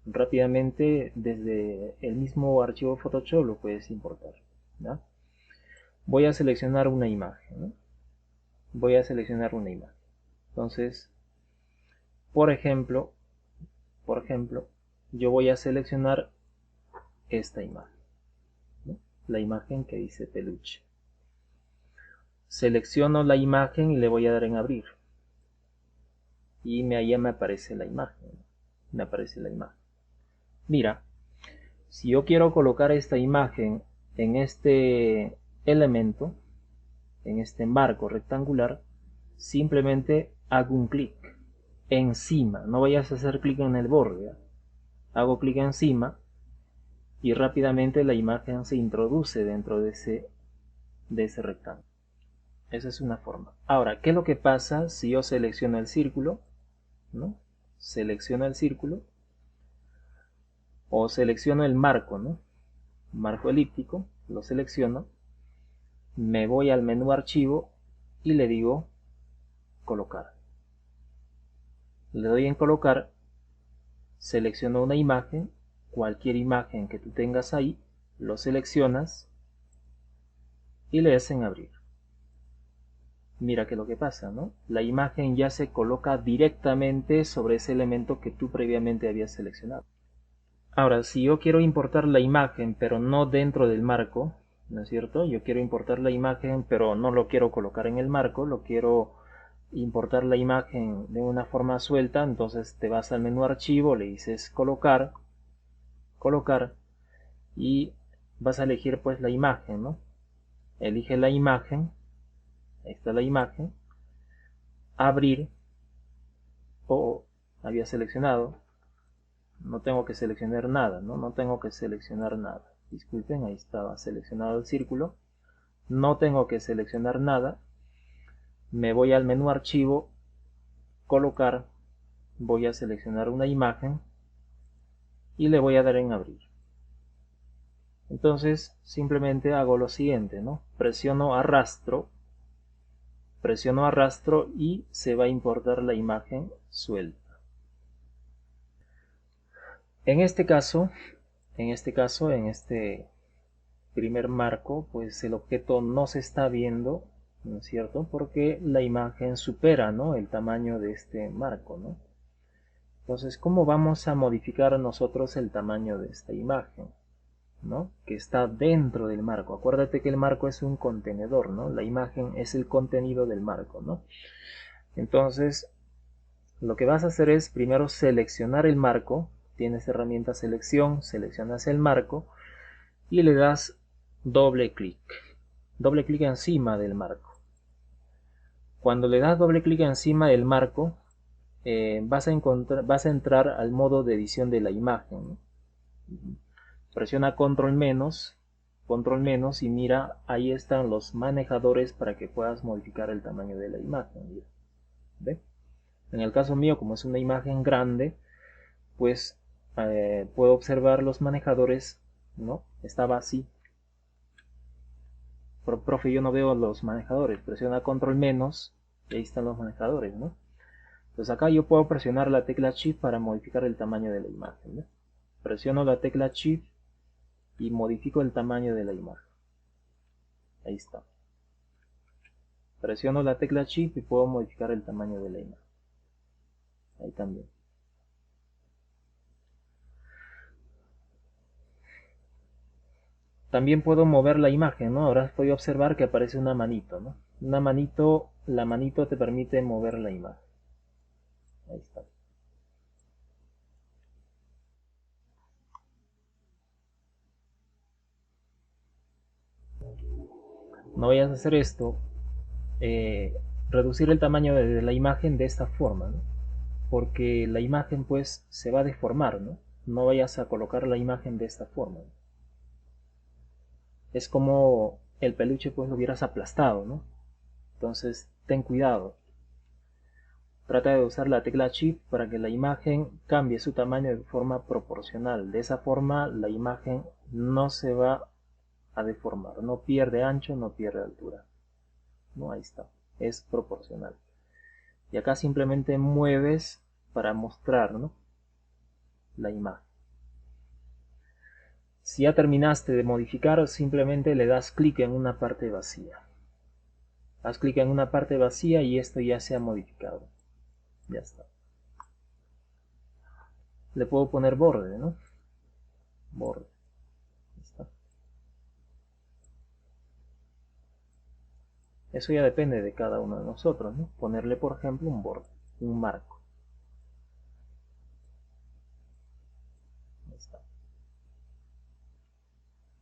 Rápidamente desde el mismo archivo Photoshop lo puedes importar, ¿ya? Voy a seleccionar una imagen, ¿no? Voy a seleccionar una imagen. Entonces, por ejemplo, yo voy a seleccionar esta imagen, ¿no? La imagen que dice peluche. Selecciono la imagen y le voy a dar en abrir. Y allá me aparece la imagen, ¿no? Me aparece la imagen. Mira, si yo quiero colocar esta imagen en este elemento, en este marco rectangular, simplemente hago un clic encima. No vayas a hacer clic en el borde, ¿eh? Hago clic encima y rápidamente la imagen se introduce dentro de ese rectángulo. Esa es una forma. Ahora, ¿qué es lo que pasa si yo selecciono el círculo, ¿no? Selecciono el círculo o selecciono el marco, ¿no? Marco elíptico, lo selecciono, me voy al menú archivo y le digo colocar. Le doy en colocar, selecciono una imagen, cualquier imagen que tú tengas ahí, lo seleccionas y le das en abrir. Mira que lo que pasa, ¿no? La imagen ya se coloca directamente sobre ese elemento que tú previamente habías seleccionado. Ahora, si yo quiero importar la imagen, pero no dentro del marco, ¿no es cierto? Yo quiero importar la imagen, pero no lo quiero colocar en el marco, lo quiero importar la imagen de una forma suelta. Entonces te vas al menú archivo, le dices colocar, colocar, y vas a elegir pues la imagen, ¿no? Elige la imagen, ahí está la imagen, abrir, o había seleccionado, no tengo que seleccionar nada, ¿no? No tengo que seleccionar nada. Disculpen, ahí estaba seleccionado el círculo. No tengo que seleccionar nada. Me voy al menú archivo, colocar, voy a seleccionar una imagen y le voy a dar en abrir. Entonces simplemente hago lo siguiente, ¿no? Presiono arrastro y se va a importar la imagen suelta. En este caso, en este primer marco, pues el objeto no se está viendo, ¿no es cierto? Porque la imagen supera, ¿no?, el tamaño de este marco, ¿no? Entonces, ¿cómo vamos a modificar nosotros el tamaño de esta imagen, ¿no?, que está dentro del marco? Acuérdate que el marco es un contenedor, ¿no? La imagen es el contenido del marco, ¿no? Entonces, lo que vas a hacer es primero seleccionar el marco. Tienes herramienta selección, seleccionas el marco y le das doble clic encima del marco. Cuando le das doble clic encima del marco, vas a entrar al modo de edición de la imagen, ¿no? Presiona control menos y mira, ahí están los manejadores para que puedas modificar el tamaño de la imagen. ¿Ve? En el caso mío, como es una imagen grande, pues puedo observar los manejadores, ¿no? Estaba así. Pero, profe, yo no veo los manejadores. Presiona control menos y ahí están los manejadores, ¿no? Entonces acá yo puedo presionar la tecla Shift para modificar el tamaño de la imagen, ¿no? Presiono la tecla Shift y modifico el tamaño de la imagen. Ahí está. Presiono la tecla Shift y puedo modificar el tamaño de la imagen. Ahí también. También puedo mover la imagen, ¿no? Ahora puedo observar que aparece una manito, ¿no? Una manito, la manito te permite mover la imagen. Ahí está. No vayas a hacer esto, reducir el tamaño de la imagen de esta forma, ¿no? Porque la imagen pues se va a deformar, ¿no? No vayas a colocar la imagen de esta forma, ¿no? Es como el peluche pues lo hubieras aplastado, ¿no? Entonces ten cuidado. Trata de usar la tecla Shift para que la imagen cambie su tamaño de forma proporcional. De esa forma la imagen no se va a deformar, no pierde ancho, no pierde altura. No, ahí está, es proporcional. Y acá simplemente mueves para mostrar, ¿no?, la imagen. Si ya terminaste de modificar, simplemente le das clic en una parte vacía. Haz clic en una parte vacía y esto ya se ha modificado. Ya está. Le puedo poner borde, ¿no? Borde. Ahí está. Eso ya depende de cada uno de nosotros, ¿no? Ponerle, por ejemplo, un borde, un marco. Ahí está.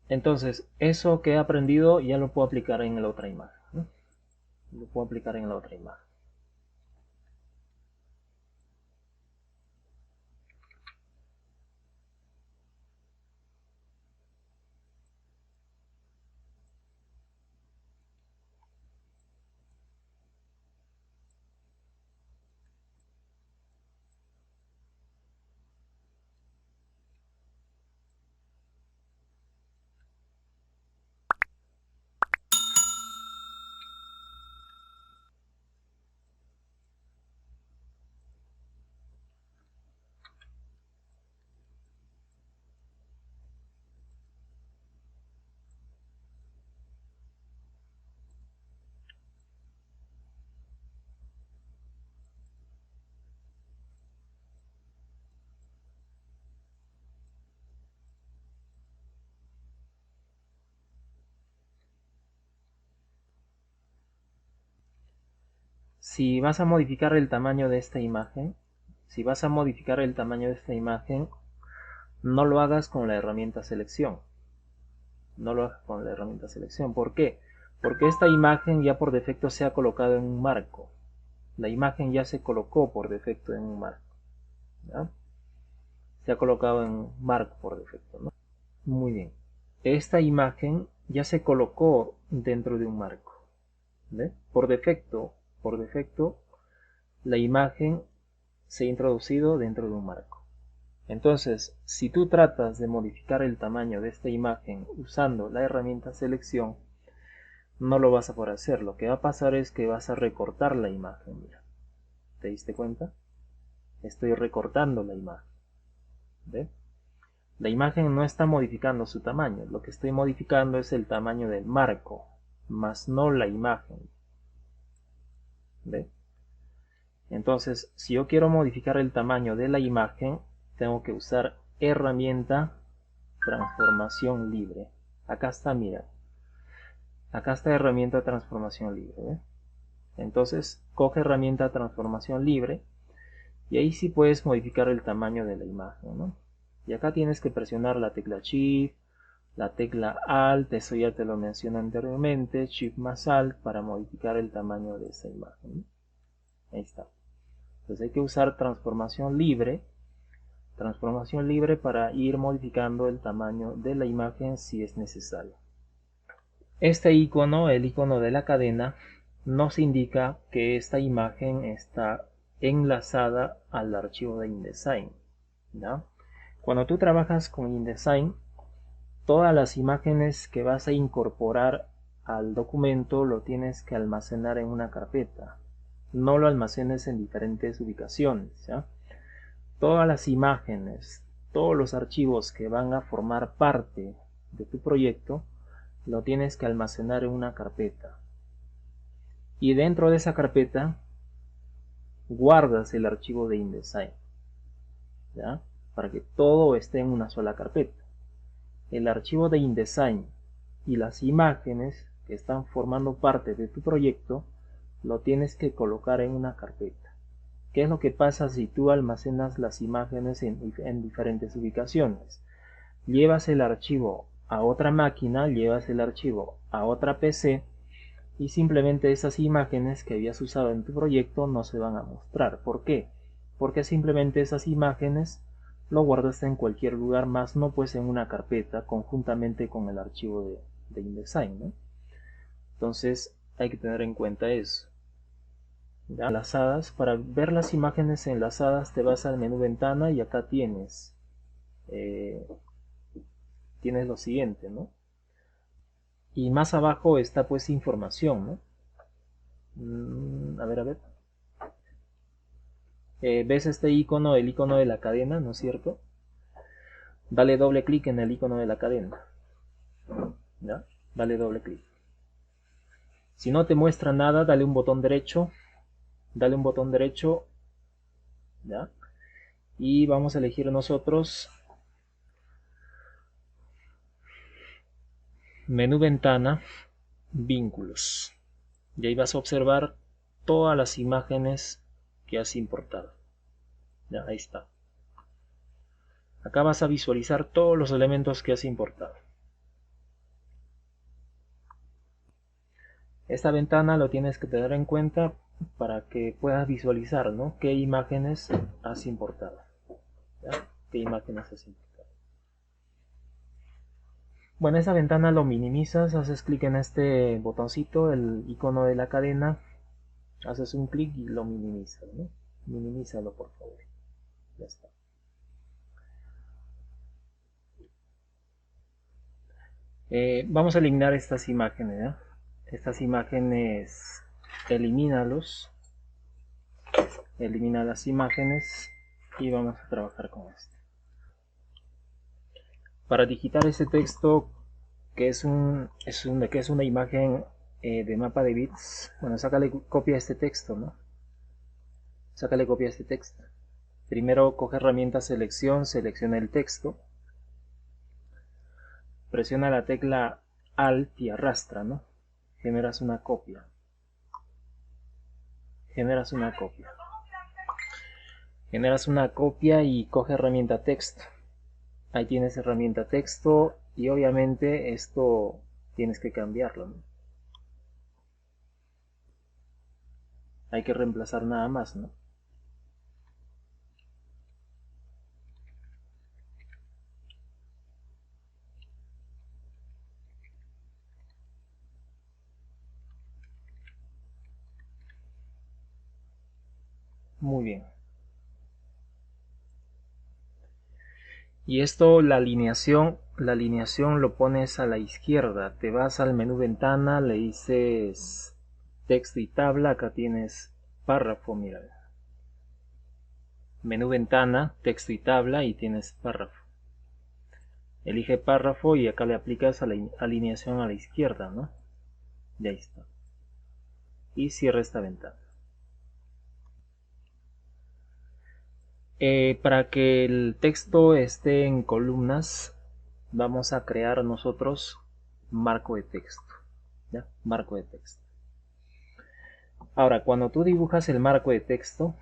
Entonces, eso que he aprendido ya lo puedo aplicar en la otra imagen, ¿no? Lo puedo aplicar en la otra imagen. Si vas a modificar el tamaño de esta imagen, no lo hagas con la herramienta selección. No lo hagas con la herramienta selección. ¿Por qué? Porque esta imagen ya por defecto se ha colocado en un marco. La imagen ya se colocó por defecto en un marco, ¿ya? Se ha colocado en un marco por defecto, ¿no? Muy bien. Esta imagen ya se colocó dentro de un marco, ¿ve? Por defecto, la imagen se ha introducido dentro de un marco. Entonces, si tú tratas de modificar el tamaño de esta imagen usando la herramienta selección, no lo vas a poder hacer. Lo que va a pasar es que vas a recortar la imagen. Mira, ¿te diste cuenta? Estoy recortando la imagen. ¿Ve? La imagen no está modificando su tamaño. Lo que estoy modificando es el tamaño del marco, más no la imagen. ¿Ve? Entonces, si yo quiero modificar el tamaño de la imagen, tengo que usar herramienta transformación libre. Acá está, mira. Acá está herramienta transformación libre, ¿eh? Entonces, coge herramienta transformación libre y ahí sí puedes modificar el tamaño de la imagen, ¿no? Y acá tienes que presionar la tecla Shift, la tecla Alt, eso ya te lo mencioné anteriormente, Shift más Alt para modificar el tamaño de esa imagen, ¿no? Ahí está. Entonces hay que usar transformación libre para ir modificando el tamaño de la imagen si es necesario. Este icono, el icono de la cadena, nos indica que esta imagen está enlazada al archivo de InDesign, ¿ya? Cuando tú trabajas con InDesign, todas las imágenes que vas a incorporar al documento lo tienes que almacenar en una carpeta. No lo almacenes en diferentes ubicaciones, ¿ya? Todas las imágenes, todos los archivos que van a formar parte de tu proyecto, lo tienes que almacenar en una carpeta. Y dentro de esa carpeta guardas el archivo de InDesign, ¿ya? Para que todo esté en una sola carpeta. El archivo de InDesign y las imágenes que están formando parte de tu proyecto lo tienes que colocar en una carpeta. ¿Qué es lo que pasa si tú almacenas las imágenes en diferentes ubicaciones? Llevas el archivo a otra máquina, llevas el archivo a otra PC y simplemente esas imágenes que habías usado en tu proyecto no se van a mostrar. ¿Por qué? Porque simplemente esas imágenes lo guardaste en cualquier lugar, más no pues en una carpeta conjuntamente con el archivo de InDesign, ¿no? Entonces hay que tener en cuenta eso. ¿Ya? Enlazadas, para ver las imágenes enlazadas te vas al menú ventana y acá tienes lo siguiente, ¿no? Y más abajo está pues información, ¿no? A ver. ¿Ves este icono, el icono de la cadena, ¿no es cierto? Dale doble clic en el icono de la cadena. ¿Ya? Dale doble clic. Si no te muestra nada, dale un botón derecho. Dale un botón derecho. ¿Ya? Y vamos a elegir nosotros menú ventana, vínculos. Y ahí vas a observar todas las imágenes que has importado. Ya, ahí está. Acá vas a visualizar todos los elementos que has importado. Esta ventana lo tienes que tener en cuenta para que puedas visualizar, ¿no? Qué imágenes has importado. ¿Ya? ¿Qué imágenes has importado? Bueno, esa ventana lo minimizas, haces clic en este botoncito, el icono de la cadena, haces un clic y lo minimizas, ¿no? Minimízalo, por favor. Ya está. Vamos a eliminar estas imágenes, ¿ya? Estas imágenes, elimínalos. Elimina las imágenes y vamos a trabajar con esto. Para digitar ese texto que es una imagen de mapa de bits, bueno, sácale copia a este texto, ¿no? Sácale copia a este texto. Primero coge herramienta selección, selecciona el texto, presiona la tecla Alt y arrastra, ¿no? Generas una copia. Generas una copia y coge herramienta texto. Ahí tienes herramienta texto y obviamente esto tienes que cambiarlo, ¿no? Hay que reemplazar nada más, ¿no? Muy bien. Y esto, la alineación lo pones a la izquierda. Te vas al menú ventana, le dices texto y tabla. Acá tienes párrafo, mira. Menú ventana, texto y tabla y tienes párrafo. Elige párrafo y acá le aplicas a la alineación a la izquierda, ¿no? Y ahí está. Y cierra esta ventana. Para que el texto esté en columnas, vamos a crear nosotros marco de texto. ¿Ya? Marco de texto. Ahora, cuando tú dibujas el marco de texto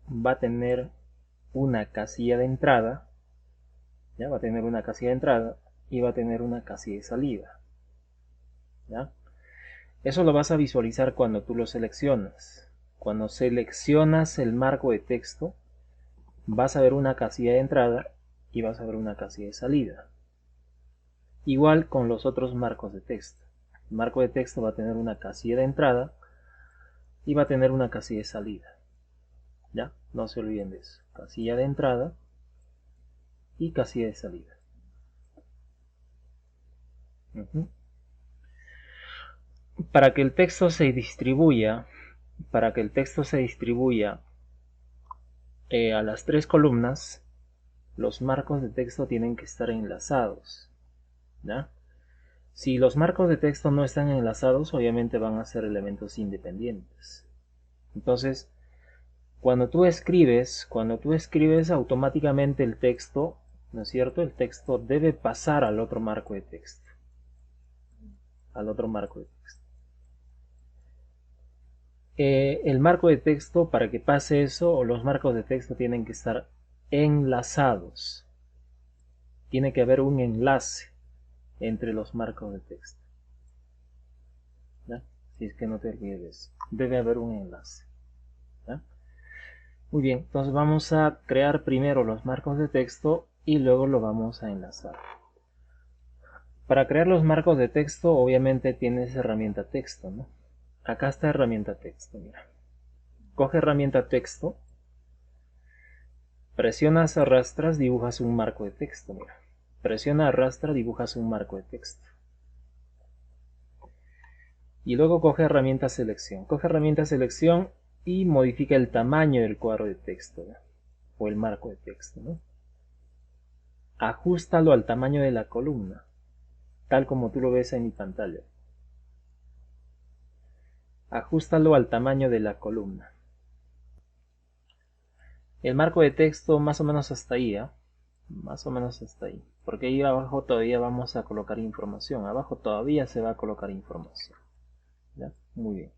va a tener una casilla de entrada, ¿ya? Va a tener una casilla de entrada y va a tener una casilla de salida, ¿ya? Eso lo vas a visualizar cuando tú lo seleccionas. Cuando seleccionas el marco de texto, vas a ver una casilla de entrada y vas a ver una casilla de salida. Igual con los otros marcos de texto. El marco de texto va a tener una casilla de entrada y va a tener una casilla de salida. ¿Ya? No se olviden de eso. Casilla de entrada y casilla de salida. Para que el texto se distribuya, a las tres columnas, los marcos de texto tienen que estar enlazados, ¿ya? Si los marcos de texto no están enlazados, obviamente van a ser elementos independientes. Entonces, cuando tú escribes automáticamente el texto ¿no es cierto? El texto debe pasar al otro marco de texto. Al otro marco de texto. El marco de texto, para que pase eso, o los marcos de texto tienen que estar enlazados. Tiene que haber un enlace entre los marcos de texto. ¿Ya? Si es que no te olvides de eso. Debe haber un enlace. ¿Ya? Muy bien, entonces vamos a crear primero los marcos de texto y luego lo vamos a enlazar. Para crear los marcos de texto, obviamente tienes herramienta texto, ¿no? Acá está herramienta texto, mira. Coge herramienta texto, presionas, arrastras, dibujas un marco de texto, mira. Presiona, arrastra, dibujas un marco de texto. Y luego coge herramienta selección. Coge herramienta selección y modifica el tamaño del cuadro de texto, ¿no? O el marco de texto, ¿no? Ajústalo al tamaño de la columna, tal como tú lo ves en mi pantalla. Ajústalo al tamaño de la columna. El marco de texto más o menos hasta ahí, ¿eh? Más o menos hasta ahí. Porque ahí abajo todavía vamos a colocar información. Abajo todavía se va a colocar información. ¿Ya? Muy bien.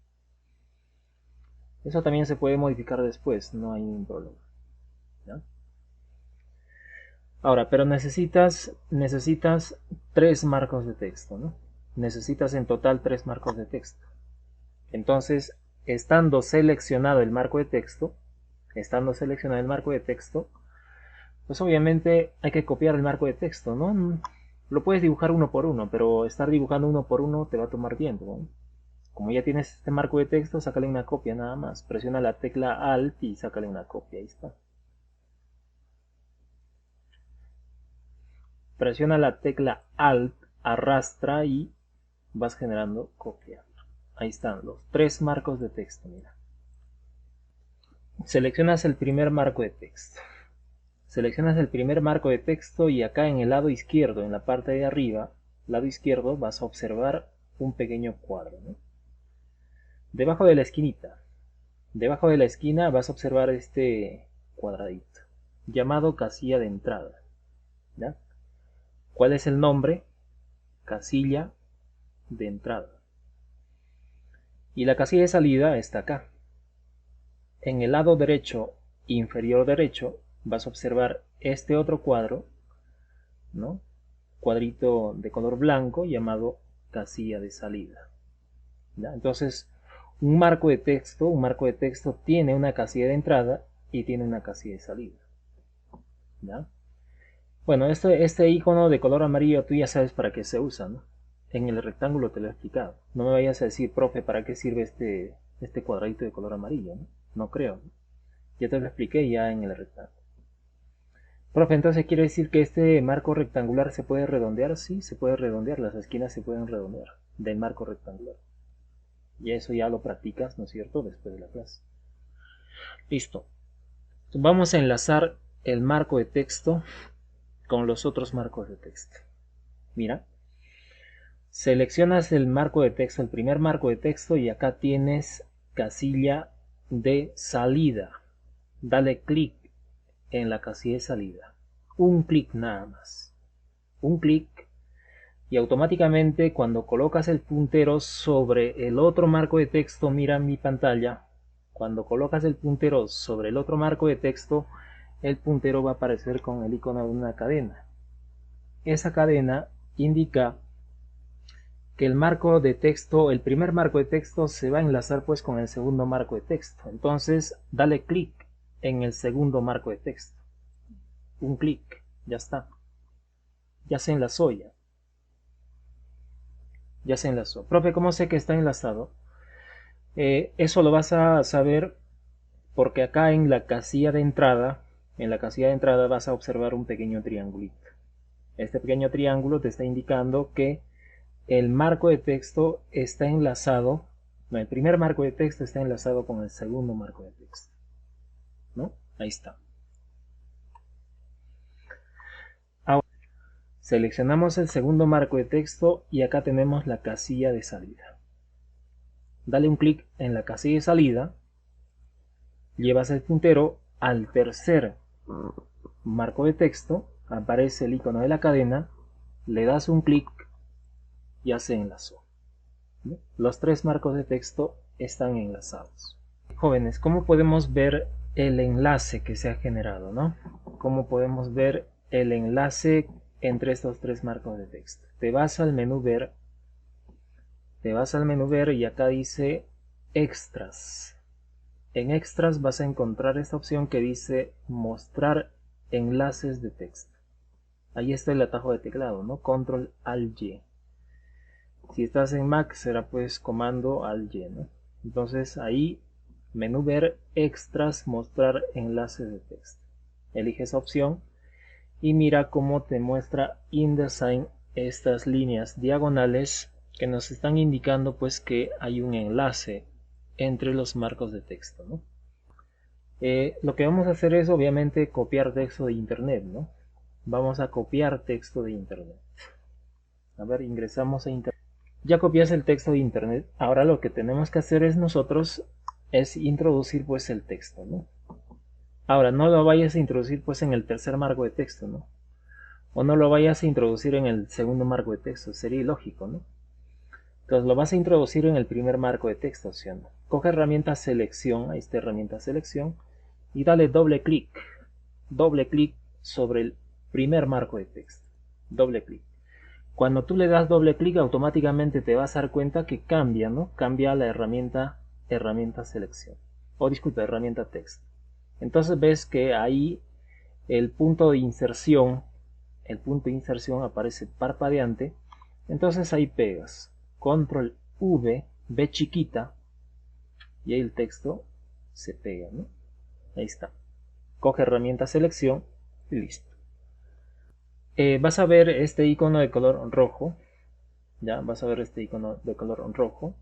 Eso también se puede modificar después, no hay ningún problema. ¿Ya? Ahora, pero necesitas 3 marcos de texto, ¿no? Necesitas en total 3 marcos de texto. Entonces, estando seleccionado el marco de texto, pues obviamente hay que copiar el marco de texto, ¿no? Lo puedes dibujar uno por uno, pero estar dibujando uno por uno te va a tomar tiempo, ¿no? Como ya tienes este marco de texto, sácale una copia nada más. Presiona la tecla Alt y sácale una copia, ahí está. Presiona la tecla Alt, arrastra y vas generando copia. Ahí están los 3 marcos de texto, mira. Seleccionas el primer marco de texto. Seleccionas el primer marco de texto y acá en el lado izquierdo, en la parte de arriba, lado izquierdo, vas a observar un pequeño cuadro, ¿no? Debajo de la esquinita, debajo de la esquina vas a observar este cuadradito, llamado casilla de entrada, ¿ya? ¿Cuál es el nombre? Casilla de entrada. Y la casilla de salida está acá. En el lado derecho, inferior derecho, vas a observar este otro cuadro, ¿no? Cuadrito de color blanco llamado casilla de salida. ¿Ya? Entonces, un marco de texto tiene una casilla de entrada y tiene una casilla de salida. ¿Ya? Bueno, este icono de color amarillo tú ya sabes para qué se usa, ¿no? En el rectángulo te lo he explicado. No me vayas a decir, profe, ¿para qué sirve este cuadradito de color amarillo? No creo, ¿no? Ya te lo expliqué ya en el rectángulo. Profe, entonces quiere decir que este marco rectangular se puede redondear. Sí, se puede redondear, las esquinas se pueden redondear del marco rectangular. Y eso ya lo practicas, ¿no es cierto?, después de la clase. Listo. Vamos a enlazar el marco de texto con los otros marcos de texto. Mira. Seleccionas el marco de texto, el primer marco de texto, y acá tienes casilla de salida. Dale clic en la casilla de salida. Un clic nada más. Un clic. Y automáticamente cuando colocas el puntero sobre el otro marco de texto, mira mi pantalla, cuando colocas el puntero sobre el otro marco de texto, el puntero va a aparecer con el icono de una cadena. Esa cadena indica que el marco de texto, el primer marco de texto se va a enlazar pues con el segundo marco de texto. Entonces dale clic en el segundo marco de texto. Un clic, ya está. Ya se enlazó ya. Ya se enlazó. Profe, ¿cómo sé que está enlazado? Eso lo vas a saber porque acá en la casilla de entrada, vas a observar un pequeño triangulito. Este pequeño triángulo te está indicando que el marco de texto está enlazado, no, el primer marco de texto está enlazado con el segundo marco de texto, ¿no? Ahí está. Ahora, seleccionamos el segundo marco de texto y acá tenemos la casilla de salida. Dale un clic en la casilla de salida, llevas el puntero al tercer marco de texto, aparece el icono de la cadena, le das un clic, ya se enlazó. ¿No? Los tres marcos de texto están enlazados. Jóvenes, ¿cómo podemos ver el enlace que se ha generado, ¿no? ¿Cómo podemos ver el enlace entre estos tres marcos de texto? Te vas al menú ver y acá dice extras. En extras vas a encontrar esta opción que dice mostrar enlaces de texto. Ahí está el atajo de teclado, ¿no? Control Alt Y. Si estás en Mac será pues comando Alt Y, ¿no? Entonces ahí, menú ver, extras, mostrar enlaces de texto. Elige esa opción y mira cómo te muestra InDesign estas líneas diagonales que nos están indicando pues que hay un enlace entre los marcos de texto, ¿no? Lo que vamos a hacer es obviamente copiar texto de internet, ¿no? Vamos a copiar texto de internet. A ver, ingresamos a internet. Ya copias el texto de internet. Ahora lo que tenemos que hacer es nosotros es introducir pues el texto, ¿no? Ahora no lo vayas a introducir pues en el tercer marco de texto, ¿no? O no lo vayas a introducir en el segundo marco de texto, sería ilógico, ¿no? Entonces lo vas a introducir en el primer marco de texto, ¿sí o no? Coge herramienta selección, ahí está herramienta selección, y dale doble clic sobre el primer marco de texto, doble clic. Cuando tú le das doble clic automáticamente te vas a dar cuenta que cambia, ¿no? Cambia la herramienta selección, o disculpa, herramienta texto. Entonces ves que ahí el punto de inserción aparece parpadeante. Entonces ahí pegas control V, V chiquita, y ahí el texto se pega, ¿no? Ahí está. Coge herramienta selección y listo. Vas a ver este icono de color rojo. Ya vas a ver este icono de color rojo.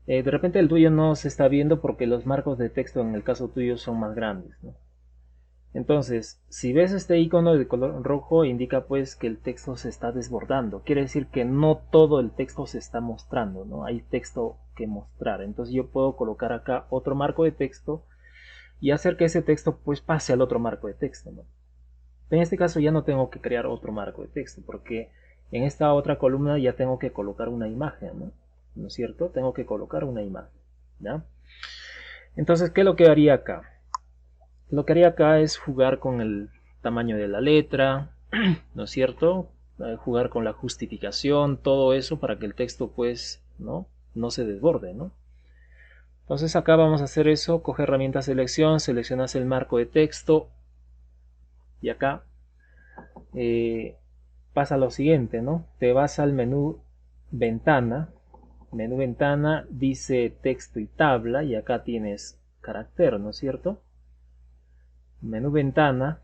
De repente el tuyo no se está viendo porque los marcos de texto en el caso tuyo son más grandes, ¿no? Entonces, si ves este icono de color rojo, indica pues que el texto se está desbordando. Quiere decir que no todo el texto se está mostrando, ¿no? Hay texto que mostrar. Entonces yo puedo colocar acá otro marco de texto y hacer que ese texto pues pase al otro marco de texto, ¿no? En este caso ya no tengo que crear otro marco de texto porque en esta otra columna ya tengo que colocar una imagen, ¿no? ¿No es cierto? Tengo que colocar una imagen, ¿ya? Entonces, ¿qué es lo que haría acá? Lo que haría acá es jugar con el tamaño de la letra, ¿no es cierto? Jugar con la justificación, todo eso para que el texto pues no se desborde, ¿no? Entonces acá vamos a hacer eso, coge herramienta selección, seleccionas el marco de texto y acá pasa lo siguiente, ¿no? Te vas al menú ventana, dice texto y tabla y acá tienes carácter, ¿no es cierto? Menú ventana,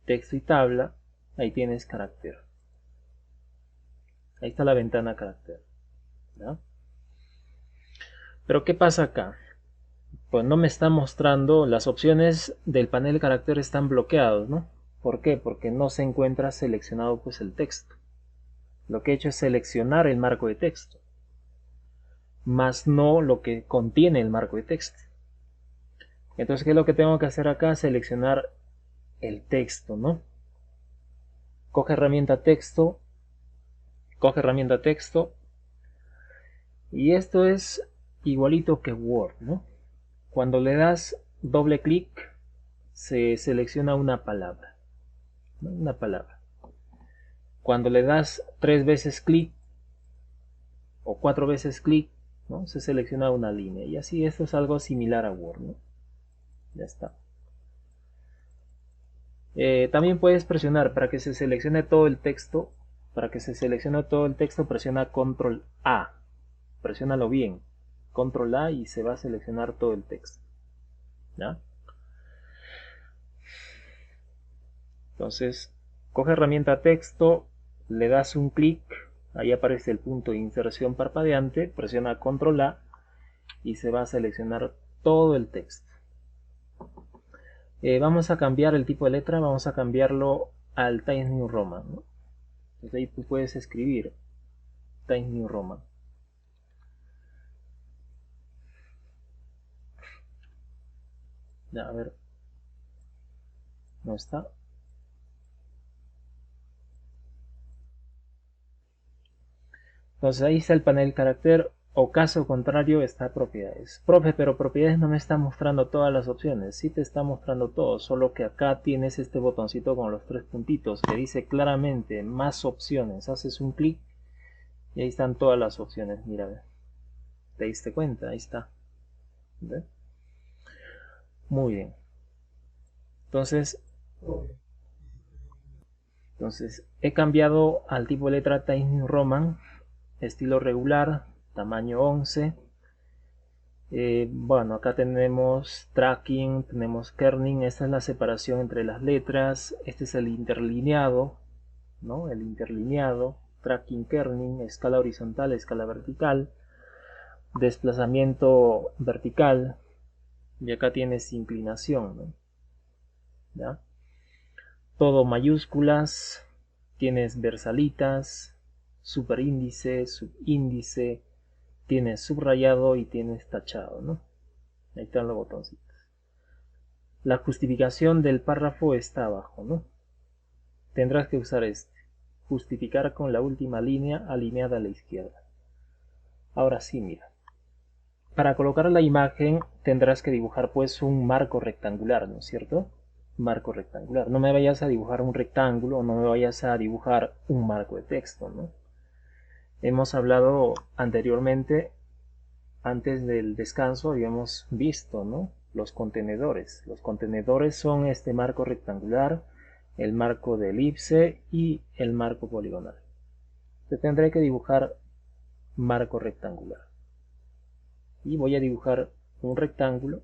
texto y tabla, ahí tienes carácter. Ahí está la ventana carácter, ¿no? Pero ¿qué pasa acá? Pues no me está mostrando, las opciones del panel carácter están bloqueados, ¿no? ¿Por qué? Porque no se encuentra seleccionado pues el texto. Lo que he hecho es seleccionar el marco de texto, más no lo que contiene el marco de texto. Entonces, ¿qué es lo que tengo que hacer acá? Seleccionar el texto, ¿no? Coge herramienta texto, y esto es igualito que Word, ¿no? Cuando le das doble clic, se selecciona una palabra, ¿no? Una palabra. Cuando le das 3 veces clic o 4 veces clic, ¿no? Se selecciona una línea. Y así esto es algo similar a Word, ¿no? Ya está. También puedes presionar para que se seleccione todo el texto. Para que se seleccione todo el texto, presiona Control A. Presiónalo bien. Control A y se va a seleccionar todo el texto. ¿Ya? Entonces, coge herramienta texto, le das un clic, ahí aparece el punto de inserción parpadeante, presiona Control A y se va a seleccionar todo el texto. Vamos a cambiar el tipo de letra, vamos a cambiarlo al Times New Roman, ¿no? Entonces ahí tú puedes escribir Times New Roman. Ya, a ver, no está. Entonces ahí está el panel carácter, o caso contrario está propiedades. Profe, pero propiedades no me está mostrando todas las opciones. Sí te está mostrando todo, solo que acá tienes este botoncito con los tres puntitos que dice claramente más opciones. Haces un clic y ahí están todas las opciones. Mira, ve. ¿Te diste cuenta? Ahí está. ¿Ve? Muy bien. Entonces he cambiado al tipo de letra Times New Roman, estilo regular, tamaño 11. Bueno, acá tenemos tracking, tenemos kerning, esta es la separación entre las letras, este es el interlineado, ¿no? El interlineado, tracking, kerning, escala horizontal, escala vertical, desplazamiento vertical, y acá tienes inclinación, ¿no? ¿Ya? Todo mayúsculas, tienes versalitas, superíndice, subíndice, tienes subrayado y tienes tachado, ¿no? Ahí están los botoncitos. La justificación del párrafo está abajo, ¿no? Tendrás que usar este. Justificar con la última línea alineada a la izquierda. Ahora sí, mira. Para colocar la imagen tendrás que dibujar pues un marco rectangular, ¿no es cierto? Marco rectangular. No me vayas a dibujar un rectángulo o no me vayas a dibujar un marco de texto, ¿no? Hemos hablado anteriormente, antes del descanso, habíamos visto, ¿no? Los contenedores. Los contenedores son este marco rectangular, el marco de elipse y el marco poligonal. Te tendré que dibujar marco rectangular. Y voy a dibujar un rectángulo.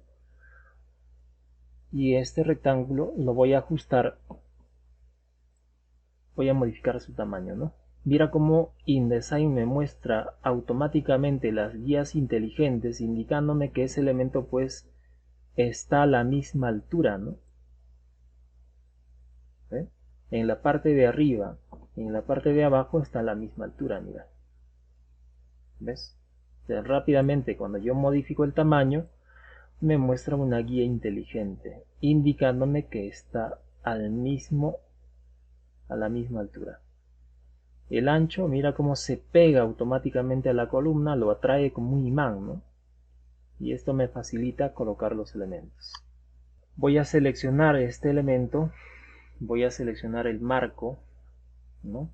Y este rectángulo lo voy a ajustar. Voy a modificar su tamaño, ¿no? Mira cómo InDesign me muestra automáticamente las guías inteligentes indicándome que ese elemento pues está a la misma altura, ¿no? ¿Ve? En la parte de arriba y en la parte de abajo está a la misma altura, mira. ¿Ves? Entonces, rápidamente cuando yo modifico el tamaño me muestra una guía inteligente indicándome que está a la misma altura. El ancho, mira cómo se pega automáticamente a la columna, lo atrae como un imán, ¿no? Y esto me facilita colocar los elementos. Voy a seleccionar este elemento, voy a seleccionar el marco, ¿no?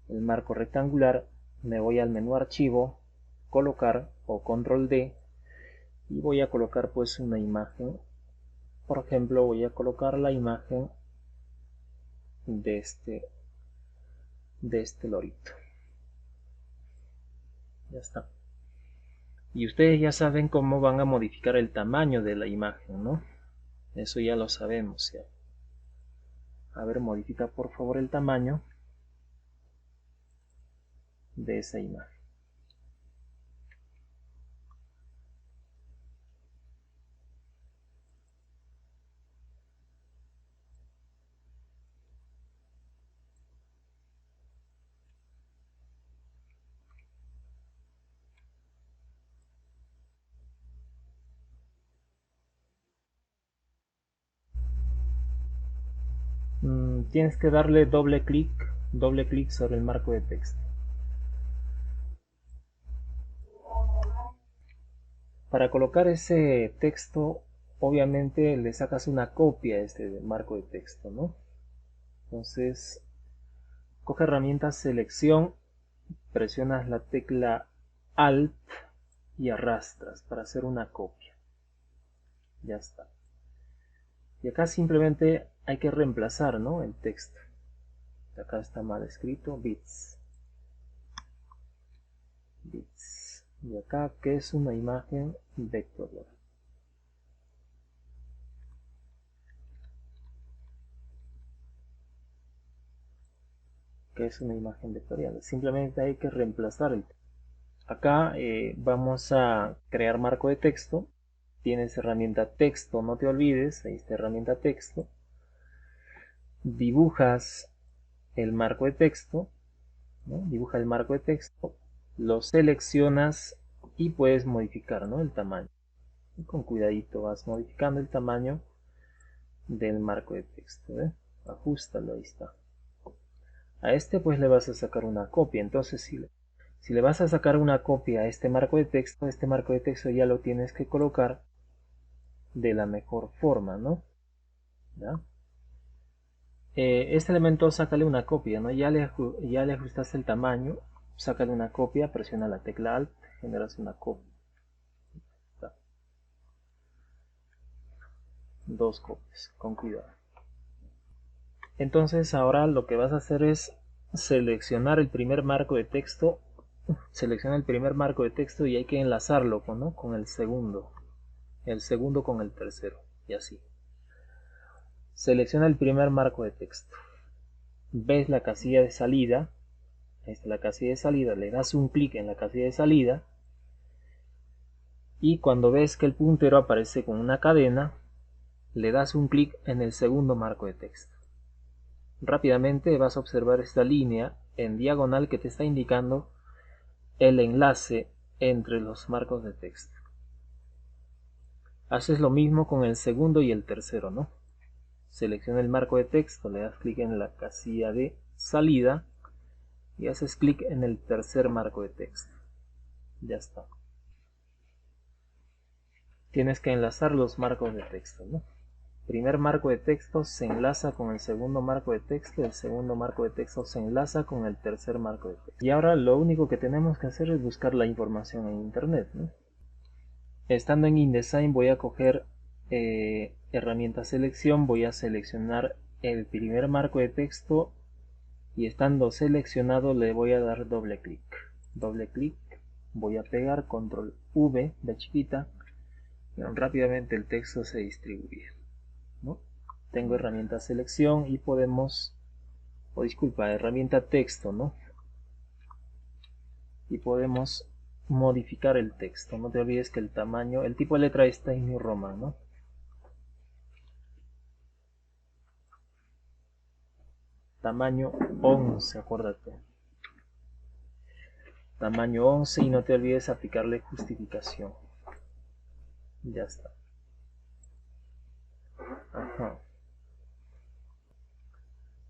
El marco rectangular, me voy al menú archivo, colocar o control D y voy a colocar pues una imagen. Por ejemplo, voy a colocar la imagen de este lorito. Ya está. Y ustedes ya saben cómo van a modificar el tamaño de la imagen, ¿no? Eso ya lo sabemos ya. A ver, modifica por favor el tamaño de esa imagen. Tienes que darle doble clic sobre el marco de texto. Para colocar ese texto, obviamente le sacas una copia a este marco de texto, ¿no? Entonces, coge herramienta selección, presionas la tecla Alt y arrastras para hacer una copia. Ya está. Y acá simplemente hay que reemplazar, ¿no? El texto. Acá está mal escrito, bits. Y acá, que es una imagen vectorial. Que es una imagen vectorial. Simplemente hay que reemplazar el texto. Acá vamos a crear marco de texto. Tienes herramienta texto, no te olvides, ahí está herramienta texto. Dibujas el marco de texto, ¿no? Dibuja el marco de texto, lo seleccionas y puedes modificar, ¿no? El tamaño. Y con cuidadito vas modificando el tamaño del marco de texto, ¿eh? Ajustalo, ahí está. A este pues le vas a sacar una copia, entonces Si le vas a sacar una copia a este marco de texto ya lo tienes que colocar de la mejor forma, ¿no? ¿Ya? Este elemento sácale una copia, ¿no? Ya le ajustaste el tamaño, sácale una copia, presiona la tecla Alt, generas una copia. ¿Ya? Dos copias, con cuidado. Entonces ahora lo que vas a hacer es seleccionar el primer marco de texto. Selecciona el primer marco de texto y hay que enlazarlo ¿no? con el segundo con el tercero, y así. Selecciona el primer marco de texto. Ves la casilla de salida. Esta es la casilla de salida. Le das un clic en la casilla de salida. Y cuando ves que el puntero aparece con una cadena, le das un clic en el segundo marco de texto. Rápidamente vas a observar esta línea en diagonal que te está indicando el enlace entre los marcos de texto. Haces lo mismo con el segundo y el tercero, ¿no? Selecciona el marco de texto, le das clic en la casilla de salida y haces clic en el tercer marco de texto. Ya está. Tienes que enlazar los marcos de texto, ¿no? Primer marco de texto se enlaza con el segundo marco de texto, el segundo marco de texto se enlaza con el tercer marco de texto. Y ahora lo único que tenemos que hacer es buscar la información en internet, ¿no? Estando en InDesign voy a coger herramienta selección, voy a seleccionar el primer marco de texto y estando seleccionado le voy a dar doble clic. Doble clic, voy a pegar control V de chiquita y rápidamente el texto se distribuye, ¿no? Tengo herramienta selección y podemos, herramienta texto, ¿no? Y podemos modificar el texto. No te olvides que el tamaño, el tipo de letra está en New Roman, ¿no? Tamaño 11, acuérdate. Tamaño 11 y no te olvides aplicarle justificación. Ya está. Ajá.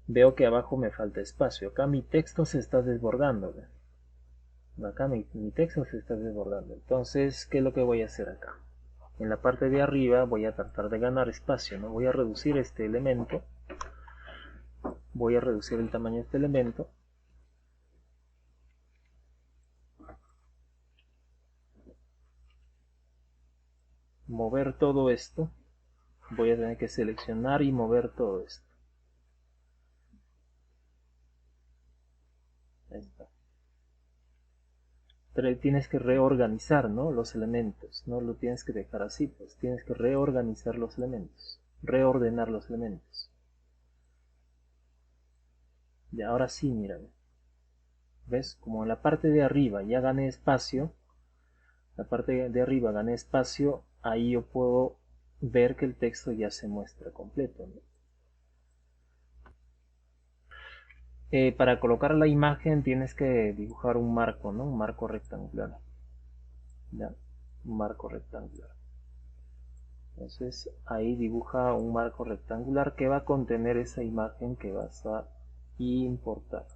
Veo que abajo me falta espacio. Acá mi texto se está desbordando. Acá mi texto se está desbordando. Entonces, ¿qué es lo que voy a hacer acá? En la parte de arriba voy a tratar de ganar espacio, ¿no? Voy a reducir este elemento. Voy a reducir el tamaño de este elemento. Mover todo esto. Voy a tener que seleccionar y mover todo esto. Ahí está. Pero tienes que reorganizar, ¿no? Los elementos. No lo tienes que dejar así, pues tienes que reorganizar los elementos. Reordenar los elementos. Y ahora sí, mira. ¿Ves? Como en la parte de arriba ya gané espacio. La parte de arriba gané espacio. Ahí yo puedo ver que el texto ya se muestra completo, ¿no? Para colocar la imagen tienes que dibujar un marco, ¿no? Un marco rectangular. ¿Ya? Un marco rectangular. Entonces ahí dibuja un marco rectangular que va a contener esa imagen que vas a importar.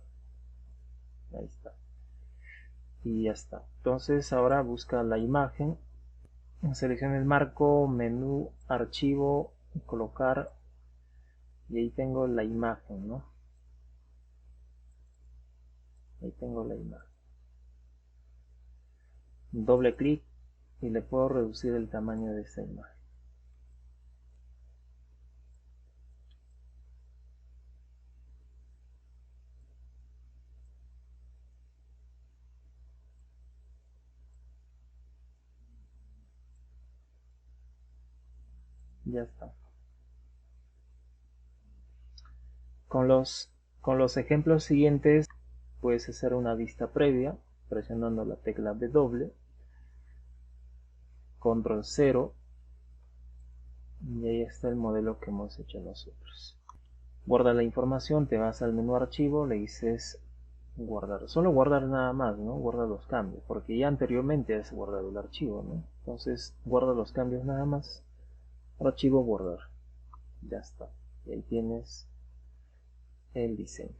Ahí está. Y ya está. Entonces ahora busca la imagen. Selecciona el marco, menú, archivo, colocar. Y ahí tengo la imagen, ¿no? Ahí tengo la imagen. Doble clic y le puedo reducir el tamaño de esta imagen. Ya está. Con los ejemplos siguientes puedes hacer una vista previa presionando la tecla W, control 0 y ahí está el modelo que hemos hecho nosotros. Guarda la información, te vas al menú archivo, le dices guardar, solo guardar nada más, ¿no? Guarda los cambios, porque ya anteriormente has guardado el archivo, ¿no? Entonces guarda los cambios nada más, archivo guardar, ya está, y ahí tienes el diseño.